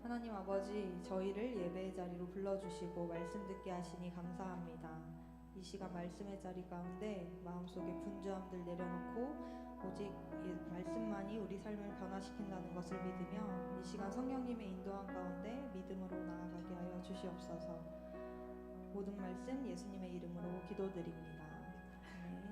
하나님 아버지, 저희를 예배의 자리로 불러주시고 말씀 듣게 하시니 감사합니다. 이 시간 말씀의 자리 가운데 마음속에 분주함들 내려놓고 오직 말씀만이 우리 삶을 변화시킨다는 것을 믿으며 이 시간 성령님의 인도함 가운데 믿음으로 나아가게 하여 주시옵소서. 모든 말씀 예수님의 이름으로 기도드립니다. 아멘.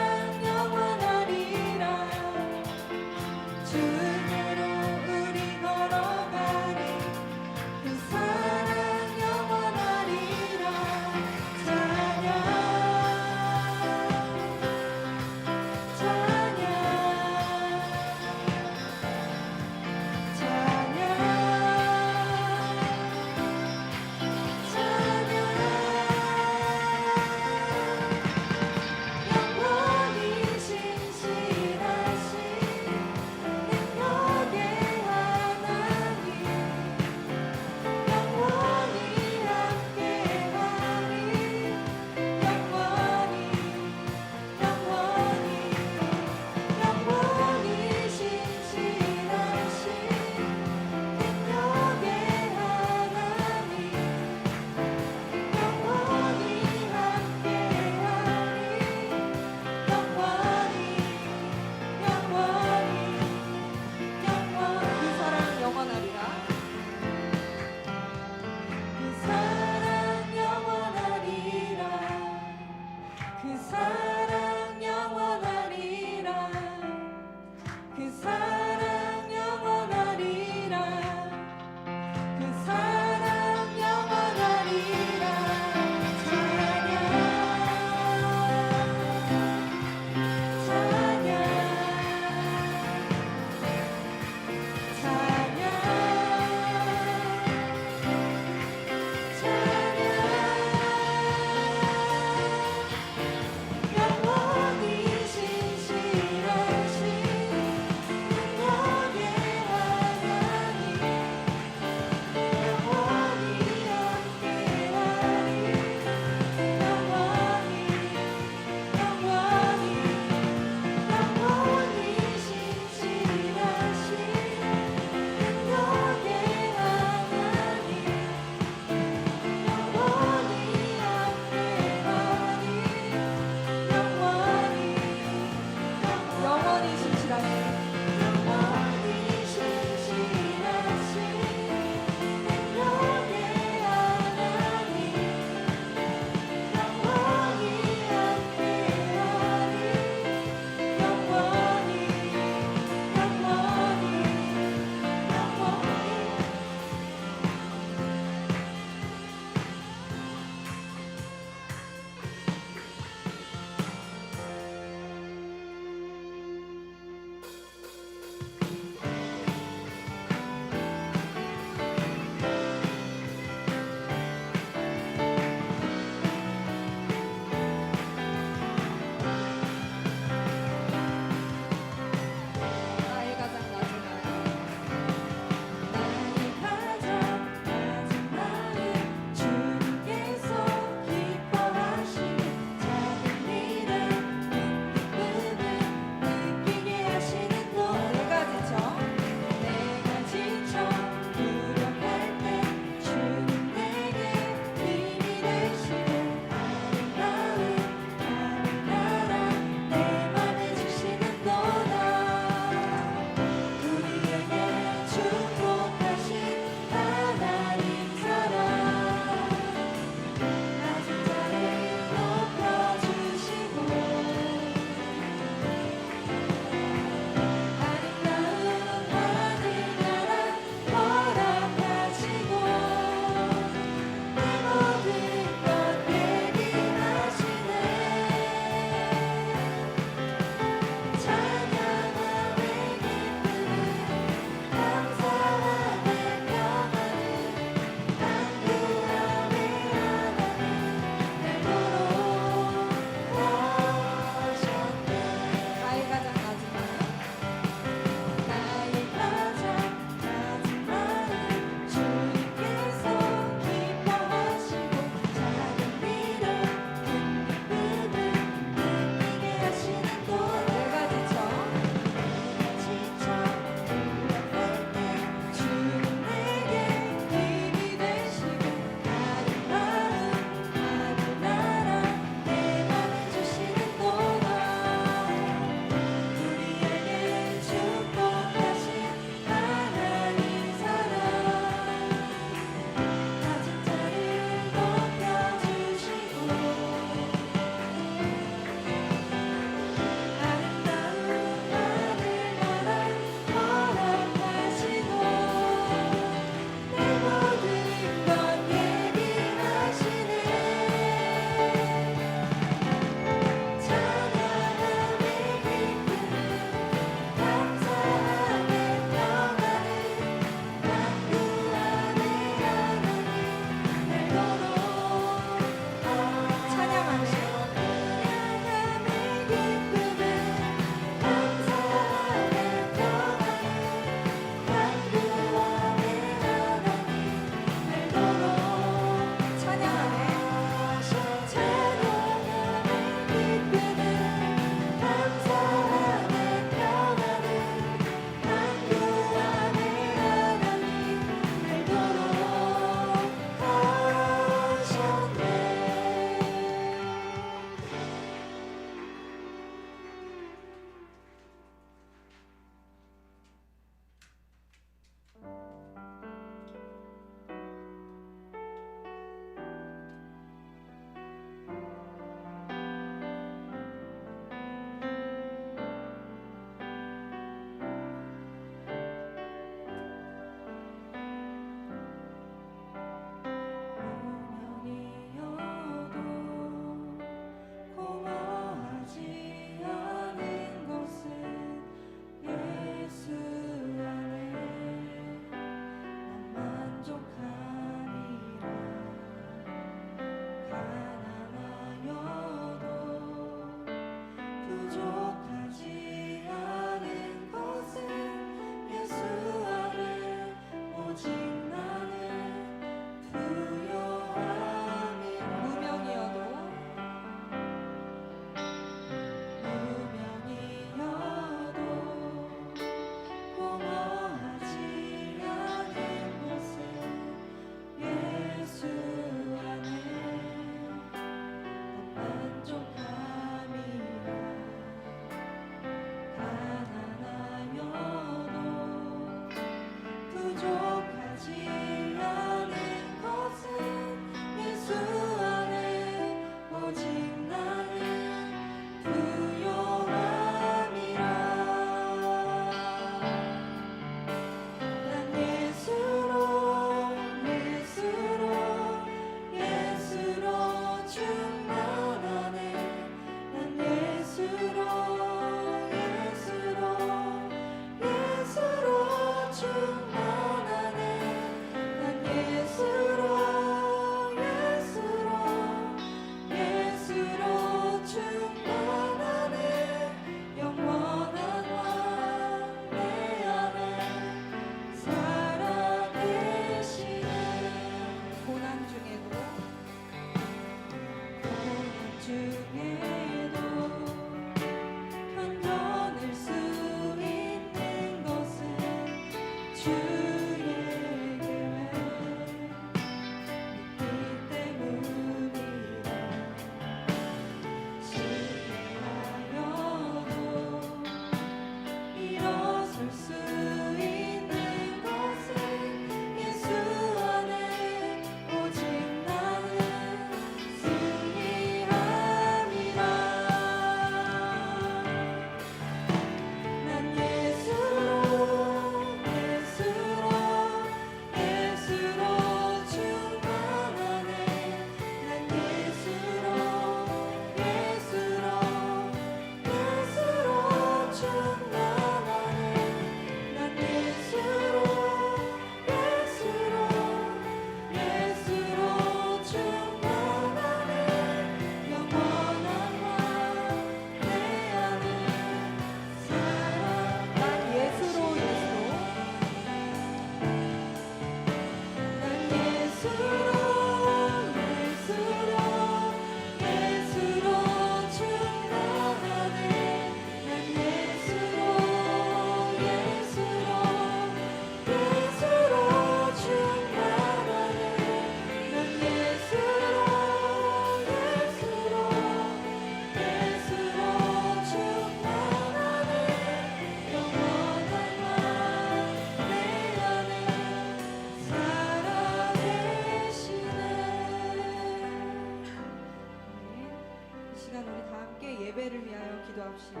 구하옵시고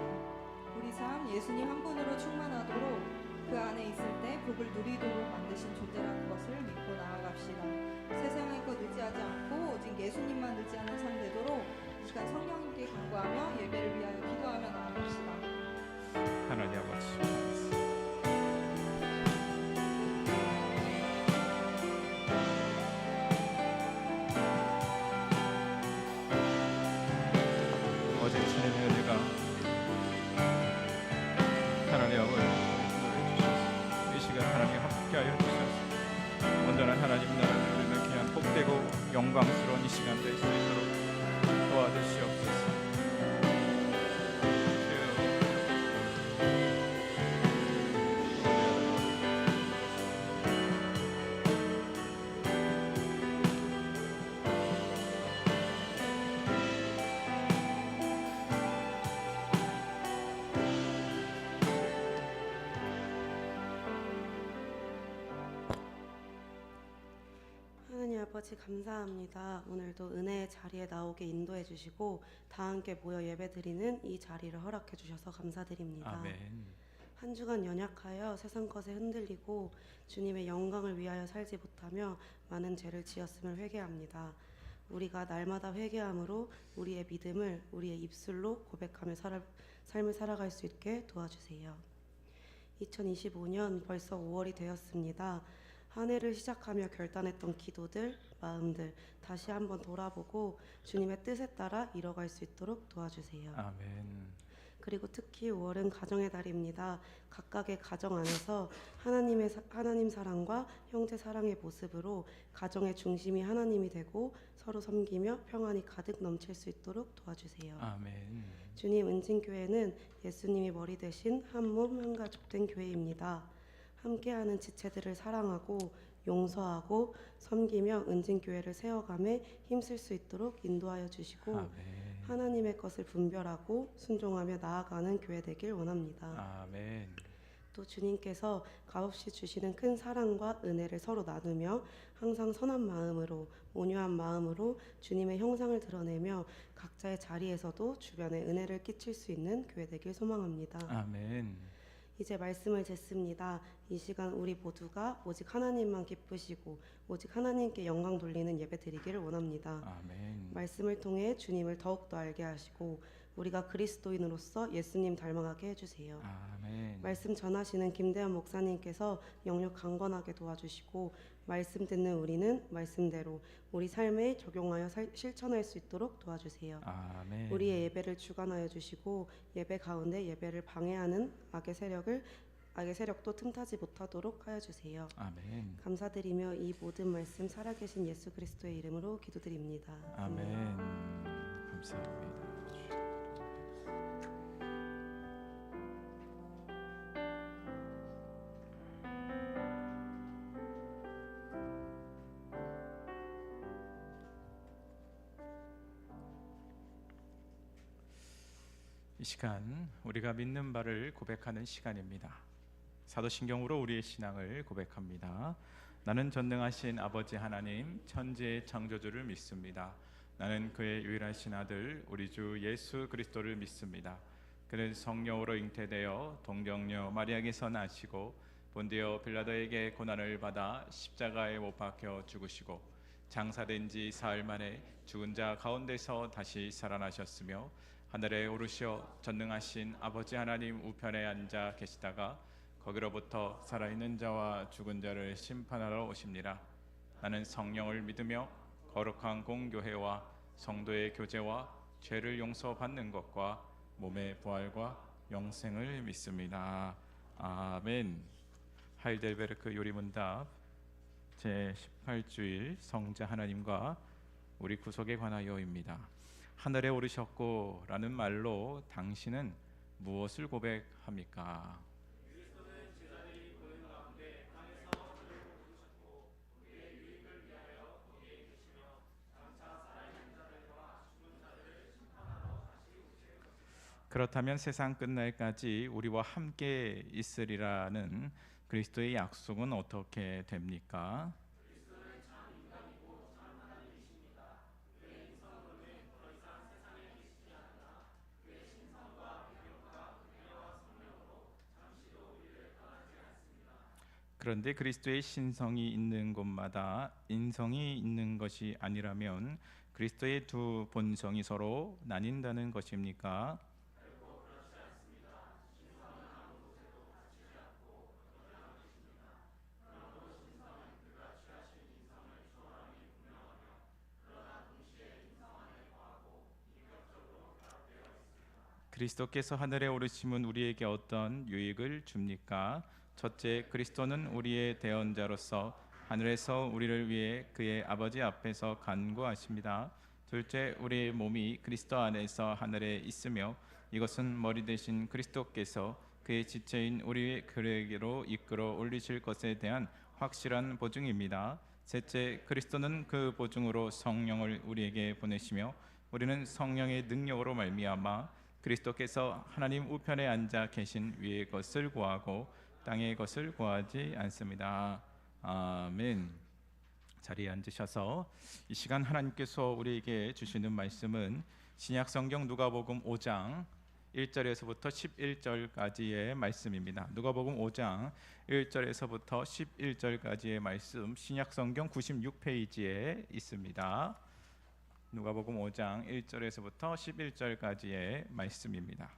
우리 삶 예수님 한 분으로 충만하도록 그 안에 있을 때 복을 누리도록 만드신 존재라는 것을 믿고 나아갑시다. 세상의 것 의지하지 않고 오직 예수님만 의지하는 삶 되도록 이 시간 성령님께 간구하며 예배를 위하여 기도하며 나아갑시다. 하나님 아버지, 어제 주님의 은혜가 하나님 아버지 인도해 주셔서 이 시간 하나님 함께하여 주셔서 온전한 하나님 나라를 누리는 귀한 복되고 영광스러운 이 시간 될 수 있도록 도와주시옵소서. 하나님 아버지 감사합니다. 오늘도 은혜의 자리에 나오게 인도해 주시고 다 함께 모여 예배드리는 이 자리를 허락해 주셔서 감사드립니다. 아멘. 한 주간 연약하여 세상 것에 흔들리고 주님의 영광을 위하여 살지 못하며 많은 죄를 지었음을 회개합니다. 우리가 날마다 회개함으로 우리의 믿음을 우리의 입술로 고백하며 삶을 살아갈 수 있게 도와주세요. 2025년 벌써 5월이 되었습니다. 한 해를 시작하며 결단했던 기도들, 마음들 다시 한번 돌아보고 주님의 뜻에 따라 이뤄갈 수 있도록 도와주세요. 아멘. 그리고 특히 5월은 가정의 달입니다. 각각의 가정 안에서 하나님 사랑과 형제 사랑의 모습으로 가정의 중심이 하나님이 되고 서로 섬기며 평안이 가득 넘칠 수 있도록 도와주세요. 아멘. 주님 은진교회는 예수님이 머리 대신 한 몸 한 가족 된 교회입니다. 함께하는 지체들을 사랑하고 용서하고 섬기며 은진교회를 세워감에 힘쓸 수 있도록 인도하여 주시고 아멘. 하나님의 것을 분별하고 순종하며 나아가는 교회 되길 원합니다. 아멘. 또 주님께서 값없이 주시는 큰 사랑과 은혜를 서로 나누며 항상 선한 마음으로 온유한 마음으로 주님의 형상을 드러내며 각자의 자리에서도 주변에 은혜를 끼칠 수 있는 교회 되길 소망합니다. 아멘. 이제 말씀을 쟀습니다. 이 시간 우리 모두가 오직 하나님만 기쁘시고 오직 하나님께 영광 돌리는 예배 드리기를 원합니다. 아멘. 말씀을 통해 주님을 더욱더 알게 하시고 우리가 그리스도인으로서 예수님 닮아가게 해주세요. 아멘. 말씀 전하시는 김대현 목사님께서 영역 강건하게 도와주시고 말씀 듣는 우리는 말씀대로 우리 삶에 적용하여 실천할 수 있도록 도와주세요. 아멘. 우리의 예배를 주관하여 주시고 예배 가운데 예배를 방해하는 악의 세력도 틈타지 못하도록 하여 주세요. 아멘. 감사드리며 이 모든 말씀 살아계신 예수 그리스도의 이름으로 기도드립니다. 아멘. 감사합니다. 이 시간 우리가 믿는 바를 고백하는 시간입니다. 사도신경으로 우리의 신앙을 고백합니다. 나는 전능하신 아버지 하나님 천지의 창조주를 믿습니다. 나는 그의 유일하신 아들 우리 주 예수 그리스도를 믿습니다. 그는 성령으로 잉태되어 동정녀 마리아에게서 나시고 본디오 빌라도에게 고난을 받아 십자가에 못 박혀 죽으시고 장사된 지 사흘 만에 죽은 자 가운데서 다시 살아나셨으며 하늘에 오르시어 전능하신 아버지 하나님 우편에 앉아 계시다가 거기로부터 살아있는 자와 죽은 자를 심판하러 오십니다. 나는 성령을 믿으며 거룩한 공교회와 성도의 교제와 죄를 용서받는 것과 몸의 부활과 영생을 믿습니다. 아멘. 하이델베르크 요리문답 제18주일 성자 하나님과 우리 구속에 관하여입니다. 하늘에 오르셨고 라는 말로 당신은 무엇을 고백합니까? 그렇다면 세상 끝날까지 우리와 함께 있으리라는 그리스도의 약속은 어떻게 됩니까? 그런데 그리스도의 신성이 있는 곳마다 인성이 있는 것이 아니라면 그리스도의 두 본성이 서로 나뉜다는 것입니까? 그리스도께서 하늘에 오르심은 우리에게 어떤 유익을 줍니까? 첫째, 그리스도는 우리의 대언자로서 하늘에서 우리를 위해 그의 아버지 앞에서 간구하십니다. 둘째, 우리의 몸이 그리스도 안에서 하늘에 있으며 이것은 머리 대신 그리스도께서 그의 지체인 우리의 그에게로 이끌어 올리실 것에 대한 확실한 보증입니다. 셋째, 그리스도는 그 보증으로 성령을 우리에게 보내시며 우리는 성령의 능력으로 말미암아 그리스도께서 하나님 우편에 앉아 계신 위의 것을 구하고 땅의 것을 구하지 않습니다. 아멘. 자리에 앉으셔서 이 시간 하나님께서 우리에게 주시는 말씀은 신약 성경 누가복음 5장 1절에서부터 11절까지의 말씀입니다. 누가복음 5장 1절에서부터 11절까지의 말씀 신약 성경 96페이지에 있습니다. 누가복음 5장 1절에서부터 11절까지의 말씀입니다.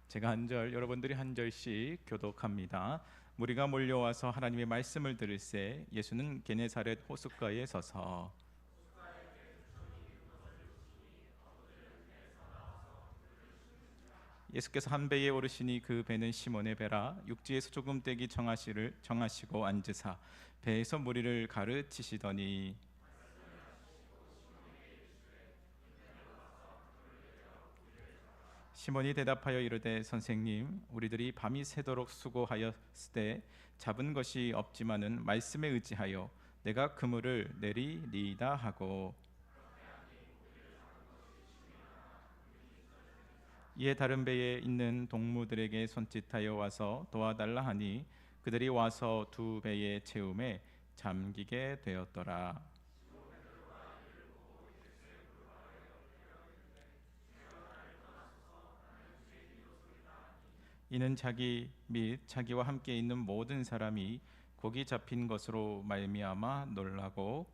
제가 한 절, 여러분들이 한 절씩 교독합니다. 무리가 몰려와서 하나님의 말씀을 들을새 예수는 게네사렛 호숫가에 서서 예수께서 한 배에 오르시니 그 배는 시몬의 배라 육지에서 조금 떼기 정하시고 앉으사 배에서 무리를 가르치시더니 시몬이 대답하여 이르되 선생님 우리들이 밤이 새도록 수고하였으되 잡은 것이 없지만은 말씀에 의지하여 내가 그물을 내리리이다 하고 이에 다른 배에 있는 동무들에게 손짓하여 와서 도와달라 하니 그들이 와서 두 배의 채움에 잠기게 되었더라. 이는 자기 및 자기와 함께 있는 모든 사람이 고기 잡힌 것으로 말미암아 놀라고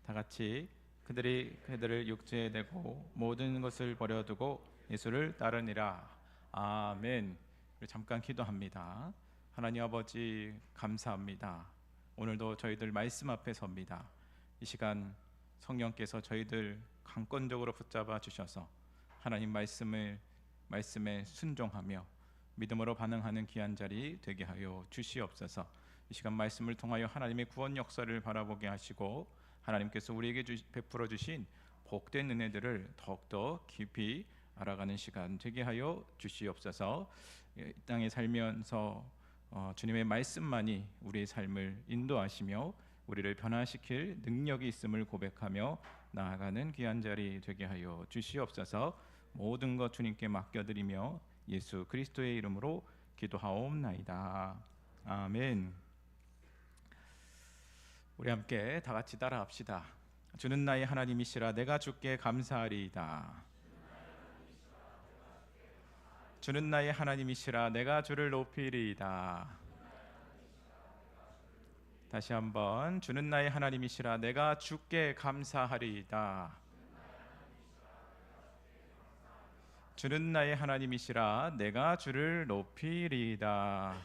다 같이 그들을 육지에 대고 모든 것을 버려두고 예수를 따르니라. 아멘. 우리 잠깐 기도합니다. 하나님 아버지 감사합니다. 오늘도 저희들 말씀 앞에 섭니다. 이 시간 성령께서 저희들 강권적으로 붙잡아 주셔서 하나님 말씀에 순종하며 믿음으로 반응하는 귀한 자리 되게 하여 주시옵소서. 이 시간 말씀을 통하여 하나님의 구원 역사를 바라보게 하시고 하나님께서 우리에게 베풀어 주신 복된 은혜들을 더욱더 깊이 알아가는 시간 되게 하여 주시옵소서. 이 땅에 살면서 주님의 말씀만이 우리의 삶을 인도하시며 우리를 변화시킬 능력이 있음을 고백하며 나아가는 귀한 자리 되게 하여 주시옵소서. 모든 것 주님께 맡겨드리며 예수 그리스도의 이름으로 기도하옵나이다. 아멘. 우리 함께 다 같이 따라합시다. 주는 나의 하나님이시라 내가 주께 감사하리이다. 주는 나의 하나님이시라 내가 주를 높이리이다. 다시 한번 주는 나의 하나님이시라 내가 주께 감사하리이다. 주는 나의 하나님이시라 내가 주를 높이리이다.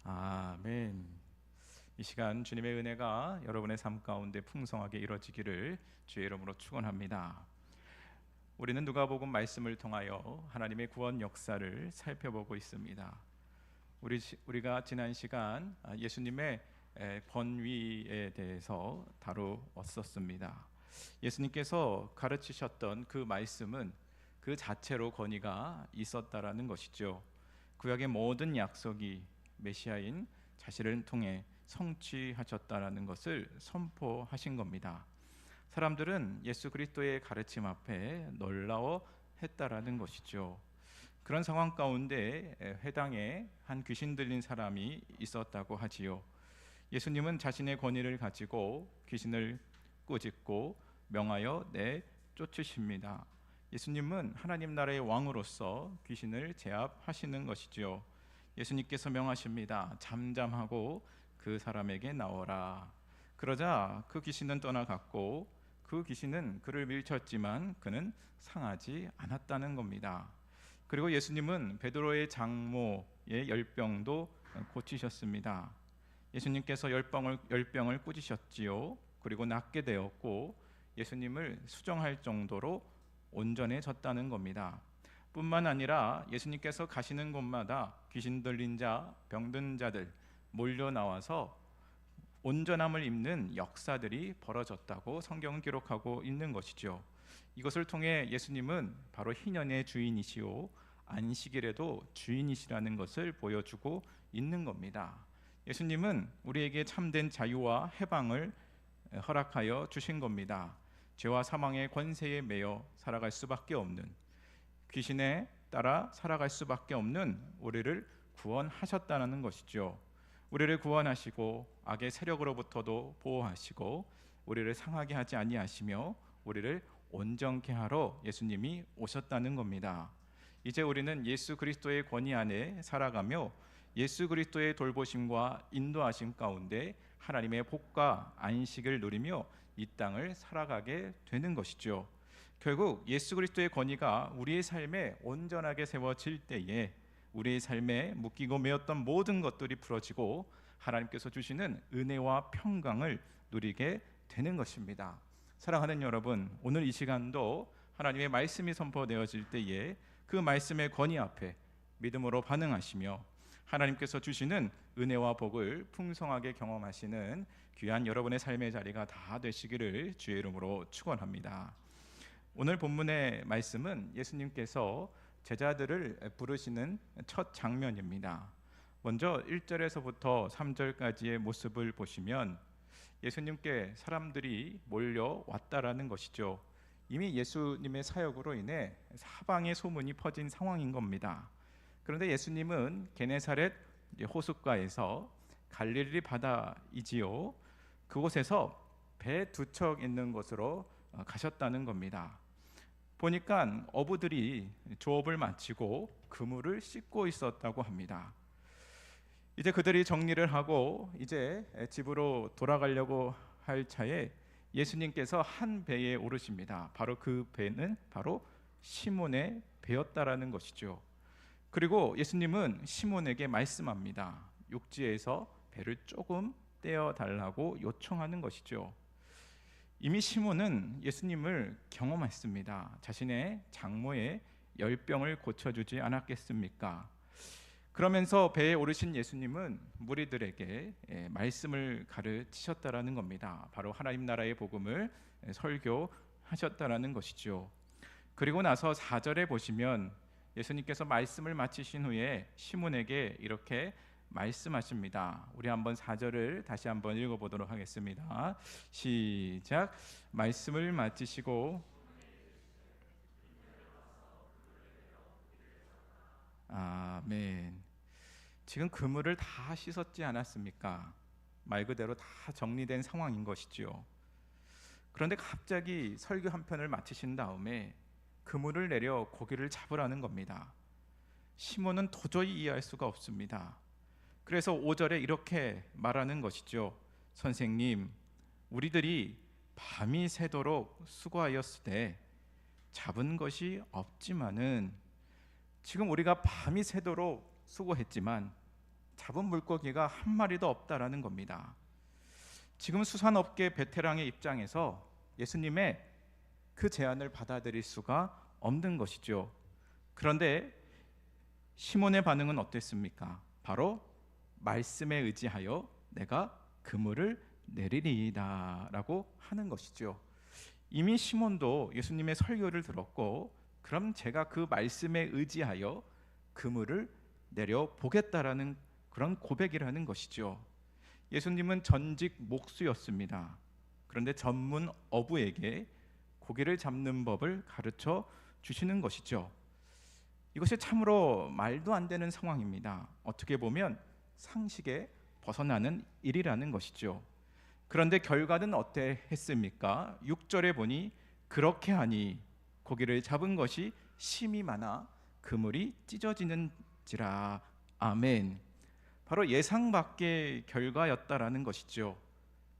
아멘. 이 시간 주님의 은혜가 여러분의 삶 가운데 풍성하게 이루어지기를 주의 이름으로 축원합니다. 우리는 누가복음 말씀을 통하여 하나님의 구원 역사를 살펴보고 있습니다. 우리가 지난 시간 예수님의 권위에 대해서 다루었었습니다. 예수님께서 가르치셨던 그 말씀은 그 자체로 권위가 있었다라는 것이죠. 구약의 모든 약속이 메시아인 자신을 통해 성취하셨다라는 것을 선포하신 겁니다. 사람들은 예수 그리스도의 가르침 앞에 놀라워했다라는 것이죠. 그런 상황 가운데 회당에 한 귀신 들린 사람이 있었다고 하지요. 예수님은 자신의 권위를 가지고 귀신을 꾸짖고 명하여 내쫓으십니다. 예수님은 하나님 나라의 왕으로서 귀신을 제압하시는 것이지요. 예수님께서 명하십니다. 잠잠하고 그 사람에게 나오라. 그러자 그 귀신은 떠나갔고 그 귀신은 그를 밀쳤지만 그는 상하지 않았다는 겁니다. 그리고 예수님은 베드로의 장모의 열병도 고치셨습니다. 예수님께서 열병을 꾸짖으셨지요. 그리고 낫게 되었고 예수님을 수정할 정도로 온전해졌다는 겁니다. 뿐만 아니라 예수님께서 가시는 곳마다 귀신 들린 자, 병든 자들 몰려 나와서 온전함을 입는 역사들이 벌어졌다고 성경은 기록하고 있는 것이죠. 이것을 통해 예수님은 바로 희년의 주인이시오 안식일에도 주인이시라는 것을 보여주고 있는 겁니다. 예수님은 우리에게 참된 자유와 해방을 허락하여 주신 겁니다. 죄와 사망의 권세에 매여 살아갈 수밖에 없는, 귀신에 따라 살아갈 수밖에 없는 우리를 구원하셨다는 것이죠. 우리를 구원하시고 악의 세력으로부터도 보호하시고 우리를 상하게 하지 아니하시며 우리를 온전케 하러 예수님이 오셨다는 겁니다. 이제 우리는 예수 그리스도의 권위 안에 살아가며 예수 그리스도의 돌보심과 인도하심 가운데 하나님의 복과 안식을 누리며 이 땅을 살아가게 되는 것이죠. 결국 예수 그리스도의 권위가 우리의 삶에 온전하게 세워질 때에 우리의 삶에 묶이고 매였던 모든 것들이 풀어지고 하나님께서 주시는 은혜와 평강을 누리게 되는 것입니다. 사랑하는 여러분, 오늘 이 시간도 하나님의 말씀이 선포되어질 때에 그 말씀의 권위 앞에 믿음으로 반응하시며 하나님께서 주시는 은혜와 복을 풍성하게 경험하시는 귀한 여러분의 삶의 자리가 다 되시기를 주의 이름으로 축원합니다. 오늘 본문의 말씀은 예수님께서 제자들을 부르시는 첫 장면입니다. 먼저 1절에서부터 3절까지의 모습을 보시면 예수님께 사람들이 몰려왔다라는 것이죠. 이미 예수님의 사역으로 인해 사방에 소문이 퍼진 상황인 겁니다. 그런데 예수님은 게네사렛 호숫가에서 갈릴리 바다이지요. 그곳에서 배 두 척 있는 곳으로 가셨다는 겁니다. 보니까 어부들이 조업을 마치고 그물을 씻고 있었다고 합니다. 이제 그들이 정리를 하고 이제 집으로 돌아가려고 할 차에 예수님께서 한 배에 오르십니다. 바로 그 배는 바로 시몬의 배였다라는 것이죠. 그리고 예수님은 시몬에게 말씀합니다. 육지에서 배를 조금 떼어 달라고 요청하는 것이죠. 이미 시몬은 예수님을 경험했습니다. 자신의 장모의 열병을 고쳐주지 않았겠습니까? 그러면서 배에 오르신 예수님은 무리들에게 말씀을 가르치셨다라는 겁니다. 바로 하나님 나라의 복음을 설교하셨다라는 것이죠. 그리고 나서 4절에 보시면 예수님께서 말씀을 마치신 후에 시몬에게 이렇게 말씀하십니다. 우리 한번 4절을 다시 한번 읽어보도록 하겠습니다. 시작. 말씀을 마치시고 아멘. 지금 그물을 다 씻었지 않았습니까? 말 그대로 다 정리된 상황인 것이죠. 그런데 갑자기 설교 한 편을 마치신 다음에 그물을 내려 고기를 잡으라는 겁니다. 시몬은 도저히 이해할 수가 없습니다. 그래서 5절에 이렇게 말하는 것이죠. 선생님, 우리들이 밤이 새도록 수고하였으되 잡은 것이 없지만은, 지금 우리가 밤이 새도록 수고했지만 잡은 물고기가 한 마리도 없다라는 겁니다. 지금 수산업계 베테랑의 입장에서 예수님의 그 제안을 받아들일 수가 없는 것이죠. 그런데 시몬의 반응은 어땠습니까? 바로 말씀에 의지하여 내가 그물을 내리리이다 라고 하는 것이죠. 이미 시몬도 예수님의 설교를 들었고, 그럼 제가 그 말씀에 의지하여 그물을 내려보겠다라는 그런 고백이라는 것이죠. 예수님은 전직 목수였습니다. 그런데 전문 어부에게 고기를 잡는 법을 가르쳐 주시는 것이죠. 이것이 참으로 말도 안 되는 상황입니다. 어떻게 보면 상식에 벗어나는 일이라는 것이죠. 그런데 결과는 어땠습니까? 6절에 보니 그렇게 하니 고기를 잡은 것이 심이 많아 그물이 찢어지는지라. 아멘. 바로 예상 밖의 결과였다라는 것이죠.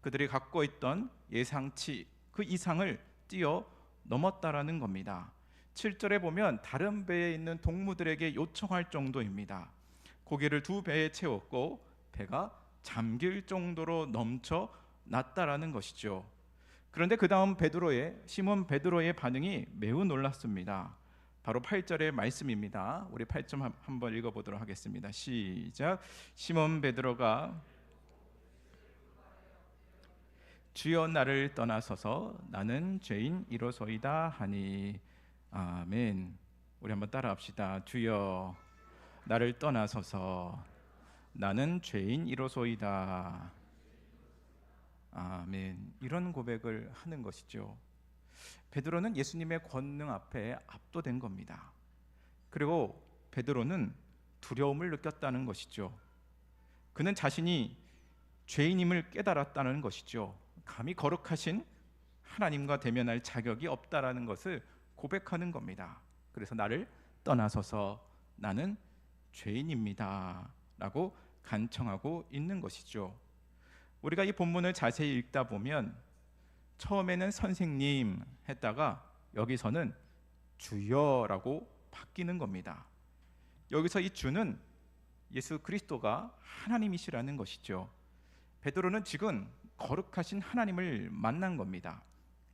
그들이 갖고 있던 예상치 그 이상을 뛰어 넘었다라는 겁니다. 7절에 보면 다른 배에 있는 동무들에게 요청할 정도입니다. 고기를 2배에 채웠고 배가 잠길 정도로 넘쳐났다라는 것이죠. 그런데 그 다음 시몬 베드로의 반응이 매우 놀랐습니다. 바로 8절의 말씀입니다. 우리 8점 한번 읽어보도록 하겠습니다. 시작. 시몬 베드로가 주여 나를 떠나서서 나는 죄인이로소이다 하니. 아멘. 우리 한번 따라합시다. 주여 나를 떠나서서 나는 죄인이로소이다. 아멘. 이런 고백을 하는 것이죠. 베드로는 예수님의 권능 앞에 압도된 겁니다. 그리고 베드로는 두려움을 느꼈다는 것이죠. 그는 자신이 죄인임을 깨달았다는 것이죠. 감히 거룩하신 하나님과 대면할 자격이 없다라는 것을 고백하는 겁니다. 그래서 나를 떠나서서 나는 죄인입니다 라고 간청하고 있는 것이죠. 우리가 이 본문을 자세히 읽다 보면 처음에는 선생님 했다가 여기서는 주여라고 바뀌는 겁니다. 여기서 이 주는 예수 그리스도가 하나님이시라는 것이죠. 베드로는 지금 거룩하신 하나님을 만난 겁니다.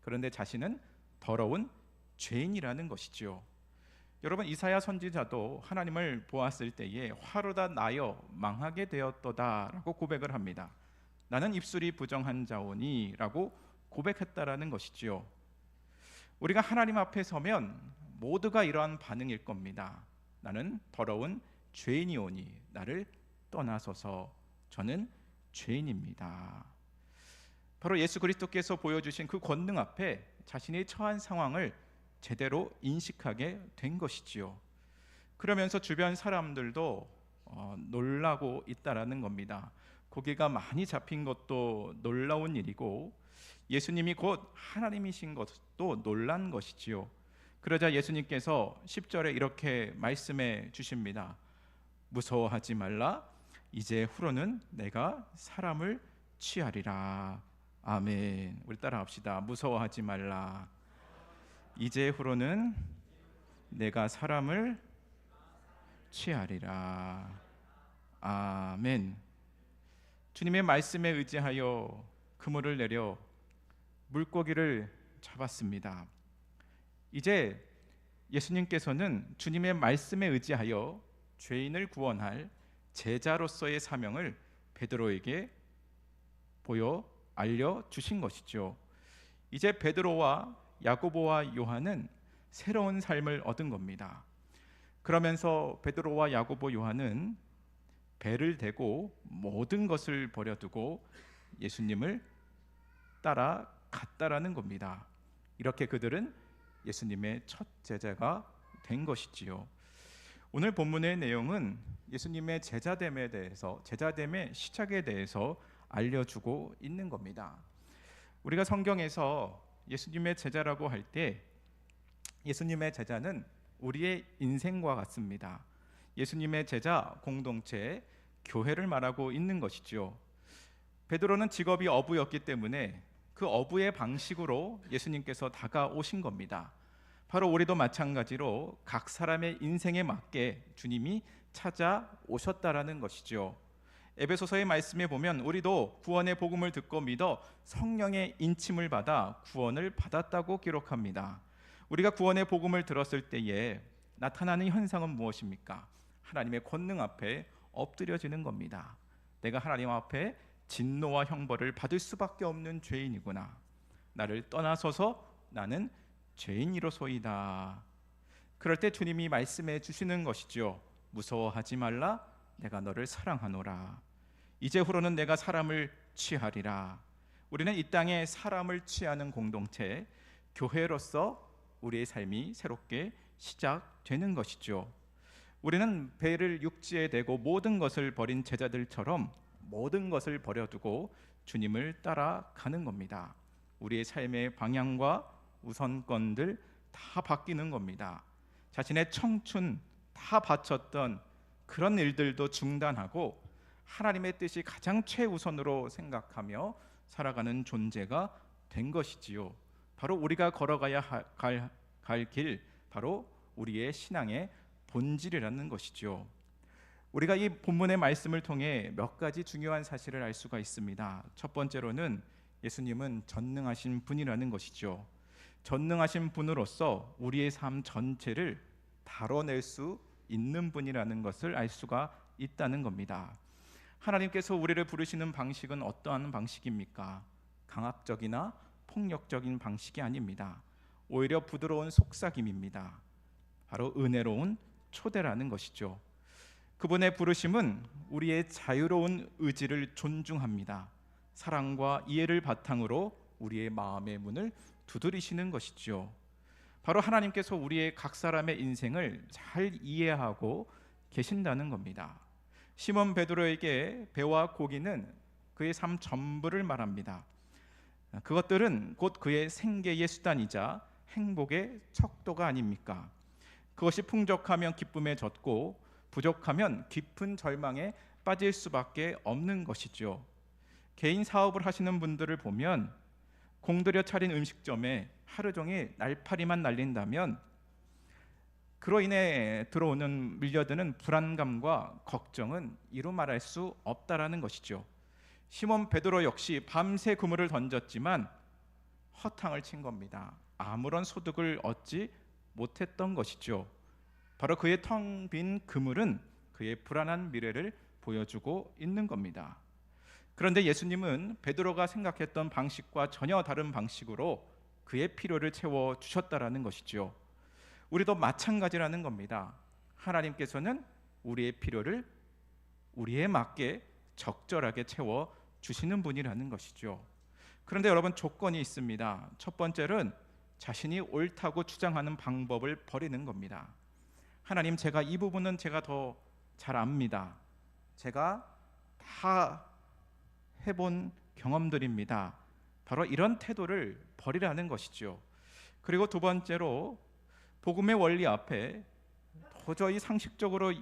그런데 자신은 더러운 죄인이라는 것이죠. 여러분, 이사야 선지자도 하나님을 보았을 때에 화로다 나여 망하게 되었도다라고 고백을 합니다. 나는 입술이 부정한 자오니 라고 고백했다라는 것이죠. 우리가 하나님 앞에 서면 모두가 이러한 반응일 겁니다. 나는 더러운 죄인이오니 나를 떠나소서. 저는 죄인입니다. 바로 예수 그리스도께서 보여주신 그 권능 앞에 자신이 처한 상황을 제대로 인식하게 된 것이지요. 그러면서 주변 사람들도 놀라고 있다라는 겁니다. 고기가 많이 잡힌 것도 놀라운 일이고 예수님이 곧 하나님이신 것도 놀란 것이지요. 그러자 예수님께서 10절에 이렇게 말씀해 주십니다. 무서워하지 말라. 이제 후로는 내가 사람을 취하리라. 아멘. 우리 따라합시다. 무서워하지 말라. 이제 후로는 내가 사람을 취하리라. 아멘. 주님의 말씀에 의지하여 그물을 내려 물고기를 잡았습니다. 이제 예수님께서는 주님의 말씀에 의지하여 죄인을 구원할 제자로서의 사명을 베드로에게 알려주신 것이죠. 이제 베드로와 야고보와 요한은 새로운 삶을 얻은 겁니다. 그러면서 베드로와 야고보, 요한은 배를 대고 모든 것을 버려두고 예수님을 따라갔다라는 겁니다. 이렇게 그들은 예수님의 첫 제자가 된 것이지요. 오늘 본문의 내용은 예수님의 제자됨의 시작에 대해서 알려주고 있는 겁니다. 우리가 성경에서 예수님의 제자라고 할 때 예수님의 제자는 우리의 인생과 같습니다. 예수님의 제자 공동체, 교회를 말하고 있는 것이죠. 베드로는 직업이 어부였기 때문에 그 어부의 방식으로 예수님께서 다가오신 겁니다. 바로 우리도 마찬가지로 각 사람의 인생에 맞게 주님이 찾아오셨다라는 것이죠. 에베소서의 말씀에 보면 우리도 구원의 복음을 듣고 믿어 성령의 인침을 받아 구원을 받았다고 기록합니다. 우리가 구원의 복음을 들었을 때에 나타나는 현상은 무엇입니까? 하나님의 권능 앞에 엎드려지는 겁니다. 내가 하나님 앞에 진노와 형벌을 받을 수밖에 없는 죄인이구나. 나를 떠나서서 나는 죄인이로소이다. 그럴 때 주님이 말씀해 주시는 것이죠. 무서워하지 말라. 내가 너를 사랑하노라. 이제후로는 내가 사람을 취하리라. 우리는 이 땅에 사람을 취하는 공동체, 교회로서 우리의 삶이 새롭게 시작되는 것이죠. 우리는 배를 육지에 대고 모든 것을 버린 제자들처럼 모든 것을 버려두고 주님을 따라가는 겁니다. 우리의 삶의 방향과 우선권들 다 바뀌는 겁니다. 자신의 청춘 다 바쳤던 그런 일들도 중단하고 하나님의 뜻이 가장 최우선으로 생각하며 살아가는 존재가 된 것이지요. 바로 우리가 걸어가야 갈 길, 바로 우리의 신앙의 본질이라는 것이죠. 우리가 이 본문의 말씀을 통해 몇 가지 중요한 사실을 알 수가 있습니다. 첫 번째로는 예수님은 전능하신 분이라는 것이죠. 전능하신 분으로서 우리의 삶 전체를 다뤄낼 수 있는 분이라는 것을 알 수가 있다는 겁니다. 하나님께서 우리를 부르시는 방식은 어떠한 방식입니까? 강압적이나 폭력적인 방식이 아닙니다. 오히려 부드러운 속삭임입니다. 바로 은혜로운 초대라는 것이죠. 그분의 부르심은 우리의 자유로운 의지를 존중합니다. 사랑과 이해를 바탕으로 우리의 마음의 문을 두드리시는 것이죠. 바로 하나님께서 우리의 각 사람의 인생을 잘 이해하고 계신다는 겁니다. 시몬 베드로에게 배와 고기는 그의 삶 전부를 말합니다. 그것들은 곧 그의 생계의 수단이자 행복의 척도가 아닙니까? 그것이 풍족하면 기쁨에 젖고 부족하면 깊은 절망에 빠질 수밖에 없는 것이죠. 개인 사업을 하시는 분들을 보면 공들여 차린 음식점에 하루 종일 날파리만 날린다면 그로 인해 들어오는 밀려드는 불안감과 걱정은 이루 말할 수 없다라는 것이죠. 시몬 베드로 역시 밤새 그물을 던졌지만 허탕을 친 겁니다. 아무런 소득을 얻지 못했던 것이죠. 바로 그의 텅 빈 그물은 그의 불안한 미래를 보여주고 있는 겁니다. 그런데 예수님은 베드로가 생각했던 방식과 전혀 다른 방식으로 그의 필요를 채워 주셨다라는 것이죠. 우리도 마찬가지라는 겁니다. 하나님께서는 우리의 필요를 우리에 맞게 적절하게 채워 주시는 분이라는 것이죠. 그런데 여러분, 조건이 있습니다. 첫 번째는 자신이 옳다고 주장하는 방법을 버리는 겁니다. 하나님, 제가 이 부분은 제가 더 잘 압니다. 제가 다 해본 경험들입니다. 바로 이런 태도를 버리라는 것이죠. 그리고 두 번째로 복음의 원리 앞에 도저히 상식적으로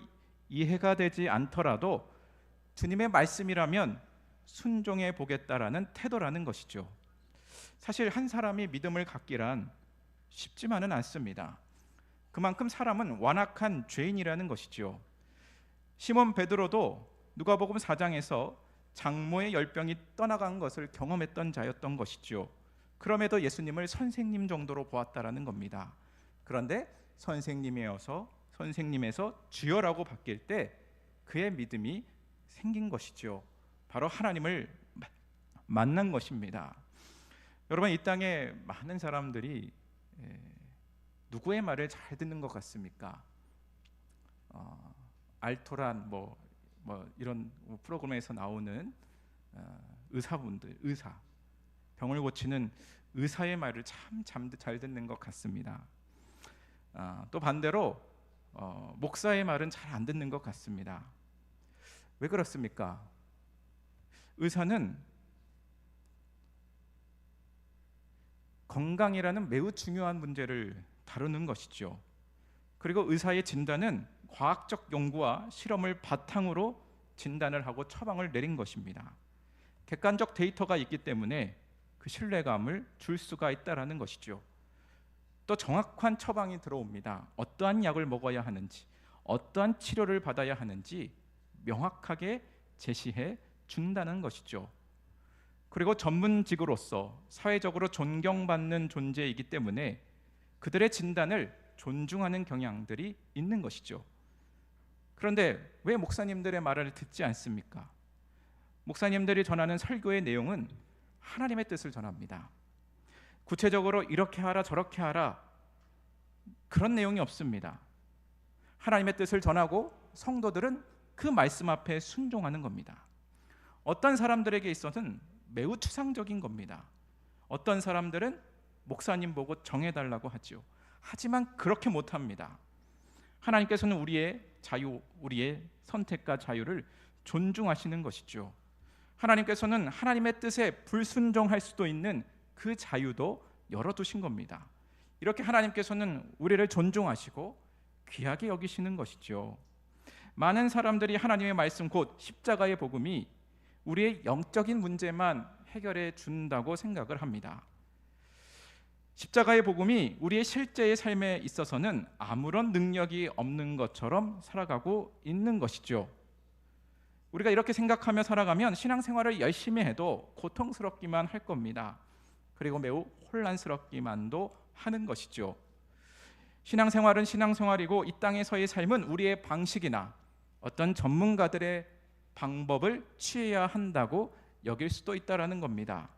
이해가 되지 않더라도 주님의 말씀이라면 순종해 보겠다라는 태도라는 것이죠. 사실 한 사람이 믿음을 갖기란 쉽지만은 않습니다. 그만큼 사람은 완악한 죄인이라는 것이죠. 시몬 베드로도 누가복음 4장에서 장모의 열병이 떠나간 것을 경험했던 자였던 것이죠. 그럼에도 예수님을 선생님 정도로 보았다라는 겁니다. 그런데 선생님에서 주여라고 바뀔 때 그의 믿음이 생긴 것이죠. 바로 하나님을 만난 것입니다. 여러분, 이 땅에 많은 사람들이 누구의 말을 잘 듣는 것 같습니까? 알토란 뭐 이런 프로그램에서 나오는 의사분들, 병을 고치는 의사의 말을 참 잘 듣는 것 같습니다. 또 반대로 목사의 말은 잘 안 듣는 것 같습니다. 왜 그렇습니까? 의사는 건강이라는 매우 중요한 문제를 다루는 것이죠. 그리고 의사의 진단은 과학적 연구와 실험을 바탕으로 진단을 하고 처방을 내린 것입니다. 객관적 데이터가 있기 때문에 그 신뢰감을 줄 수가 있다라는 것이죠. 또 정확한 처방이 들어옵니다. 어떠한 약을 먹어야 하는지, 어떠한 치료를 받아야 하는지 명확하게 제시해 준다는 것이죠. 그리고 전문직으로서 사회적으로 존경받는 존재이기 때문에 그들의 진단을 존중하는 경향들이 있는 것이죠. 그런데 왜 목사님들의 말을 듣지 않습니까? 목사님들이 전하는 설교의 내용은 하나님의 뜻을 전합니다. 구체적으로 이렇게 하라 저렇게 하라 그런 내용이 없습니다. 하나님의 뜻을 전하고 성도들은 그 말씀 앞에 순종하는 겁니다. 어떤 사람들에게 있어서는 매우 추상적인 겁니다. 어떤 사람들은 목사님 보고 정해달라고 하죠. 하지만 그렇게 못합니다. 하나님께서는 우리의 자유, 우리의 선택과 자유를 존중하시는 것이죠. 하나님께서는 하나님의 뜻에 불순종할 수도 있는 그 자유도 열어두신 겁니다. 이렇게 하나님께서는 우리를 존중하시고 귀하게 여기시는 것이죠. 많은 사람들이 하나님의 말씀 곧 십자가의 복음이 우리의 영적인 문제만 해결해 준다고 생각을 합니다. 십자가의 복음이 우리의 실제의 삶에 있어서는 아무런 능력이 없는 것처럼 살아가고 있는 것이죠. 우리가 이렇게 생각하며 살아가면 신앙생활을 열심히 해도 고통스럽기만 할 겁니다. 그리고 매우 혼란스럽기만도 하는 것이죠. 신앙생활은 신앙생활이고 이 땅에서의 삶은 우리의 방식이나 어떤 전문가들의 방법을 취해야 한다고 여길 수도 있다라는 겁니다.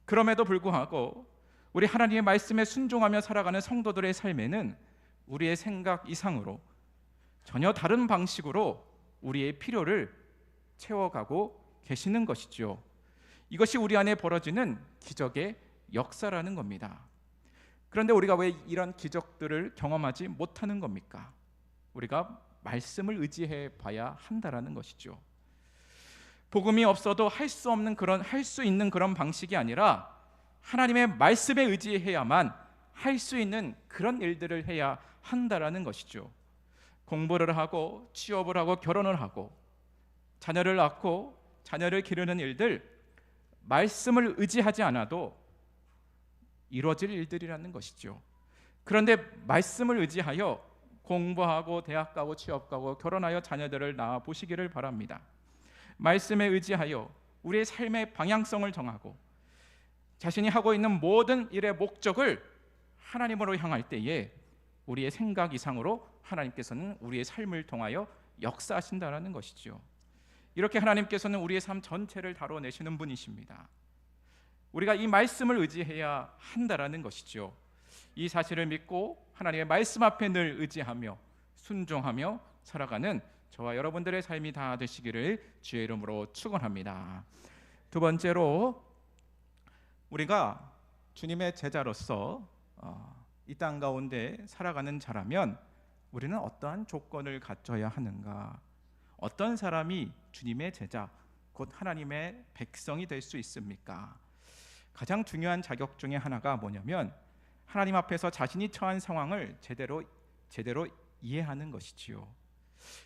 그럼에도 불구하고 우리 하나님의 말씀에 순종하며 살아가는 성도들의 삶에는 우리의 생각 이상으로 전혀 다른 방식으로 우리의 필요를 채워가고 계시는 것이죠. 이것이 우리 안에 벌어지는 기적의 역사라는 겁니다. 그런데 우리가 왜 이런 기적들을 경험하지 못하는 겁니까? 우리가 말씀을 의지해 봐야 한다라는 것이죠. 복음이 없어도 할 수 있는 그런 방식이 아니라 하나님의 말씀에 의지해야만 할 수 있는 그런 일들을 해야 한다라는 것이죠. 공부를 하고 취업을 하고 결혼을 하고 자녀를 낳고 자녀를 기르는 일들, 말씀을 의지하지 않아도 이루어질 일들이라는 것이죠. 그런데 말씀을 의지하여 공부하고 대학 가고 취업 가고 결혼하여 자녀들을 낳아 보시기를 바랍니다. 말씀에 의지하여 우리의 삶의 방향성을 정하고 자신이 하고 있는 모든 일의 목적을 하나님으로 향할 때에 우리의 생각 이상으로 하나님께서는 우리의 삶을 통하여 역사하신다라는 것이죠. 이렇게 하나님께서는 우리의 삶 전체를 다뤄내시는 분이십니다. 우리가 이 말씀을 의지해야 한다라는 것이죠. 이 사실을 믿고 하나님의 말씀 앞에 늘 의지하며 순종하며 살아가는 저와 여러분들의 삶이 다 되시기를 주의 이름으로 축원합니다. 두 번째로 우리가 주님의 제자로서 이 땅 가운데 살아가는 자라면 우리는 어떠한 조건을 갖춰야 하는가? 어떤 사람이 주님의 제자, 곧 하나님의 백성이 될 수 있습니까? 가장 중요한 자격 중에 하나가 뭐냐면 하나님 앞에서 자신이 처한 상황을 제대로 이해하는 것이지요.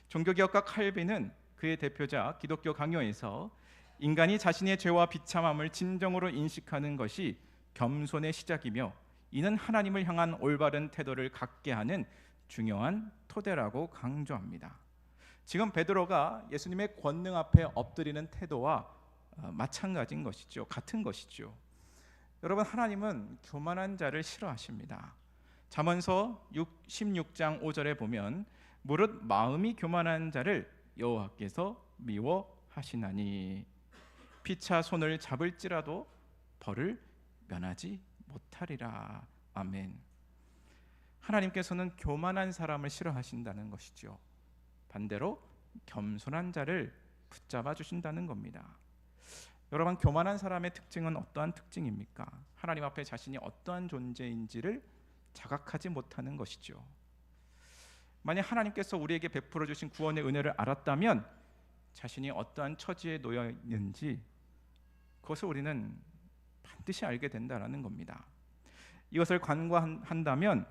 종교개혁가 칼빈은 그의 대표자 기독교 강요에서 인간이 자신의 죄와 비참함을 진정으로 인식하는 것이 겸손의 시작이며 이는 하나님을 향한 올바른 태도를 갖게 하는 중요한 토대라고 강조합니다. 지금 베드로가 예수님의 권능 앞에 엎드리는 태도와 마찬가지인 것이죠. 같은 것이죠. 여러분, 하나님은 교만한 자를 싫어하십니다. 잠언서 16장 5절에 보면 무릇 마음이 교만한 자를 여호와께서 미워하시나니 피차 손을 잡을지라도 벌을 면하지 못하리라. 아멘. 하나님께서는 교만한 사람을 싫어하신다는 것이죠. 반대로 겸손한 자를 붙잡아 주신다는 겁니다. 여러분, 교만한 사람의 특징은 어떠한 특징입니까? 하나님 앞에 자신이 어떠한 존재인지를 자각하지 못하는 것이죠. 만약 하나님께서 우리에게 베풀어 주신 구원의 은혜를 알았다면 자신이 어떠한 처지에 놓여 있는지 그것을 우리는 반드시 알게 된다는 겁니다. 이것을 간과한다면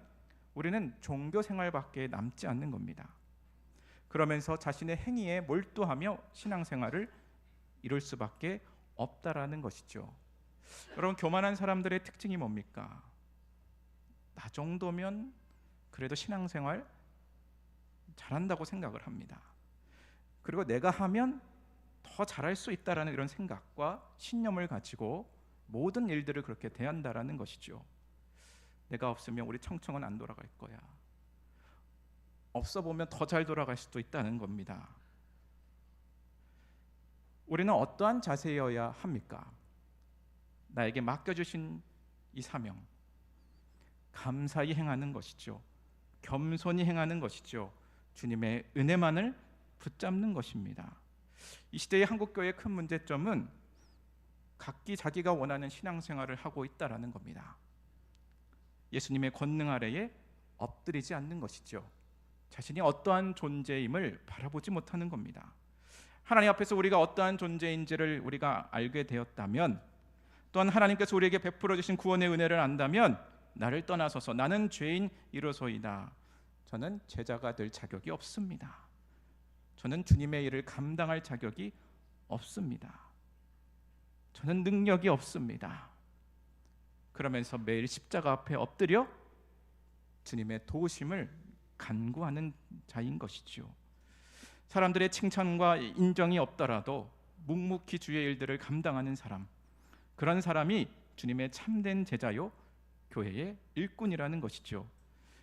우리는 종교 생활밖에 남지 않는 겁니다. 그러면서 자신의 행위에 몰두하며 신앙생활을 이룰 수밖에 없다라는 것이죠. 여러분, 교만한 사람들의 특징이 뭡니까? 나 정도면 그래도 신앙생활 잘한다고 생각을 합니다. 그리고 내가 하면 더 잘할 수 있다라는 이런 생각과 신념을 가지고 모든 일들을 그렇게 대한다라는 것이죠. 내가 없으면 우리 청청은 안 돌아갈 거야. 없어 보면 더 잘 돌아갈 수도 있다는 겁니다. 우리는 어떠한 자세여야 합니까? 나에게 맡겨주신 이 사명, 감사히 행하는 것이죠. 겸손히 행하는 것이죠. 주님의 은혜만을 붙잡는 것입니다. 이 시대의 한국교회의 큰 문제점은 각기 자기가 원하는 신앙생활을 하고 있다라는 겁니다. 예수님의 권능 아래에 엎드리지 않는 것이죠. 자신이 어떠한 존재임을 바라보지 못하는 겁니다. 하나님 앞에서 우리가 어떠한 존재인지를 우리가 알게 되었다면, 또한 하나님께서 우리에게 베풀어 주신 구원의 은혜를 안다면, 나를 떠나서서 나는 죄인 이로소이다, 저는 제자가 될 자격이 없습니다. 저는 주님의 일을 감당할 자격이 없습니다. 저는 능력이 없습니다. 그러면서 매일 십자가 앞에 엎드려 주님의 도우심을 간구하는 자인 것이지요. 사람들의 칭찬과 인정이 없더라도 묵묵히 주의 일들을 감당하는 사람, 그런 사람이 주님의 참된 제자요 교회의 일꾼이라는 것이죠.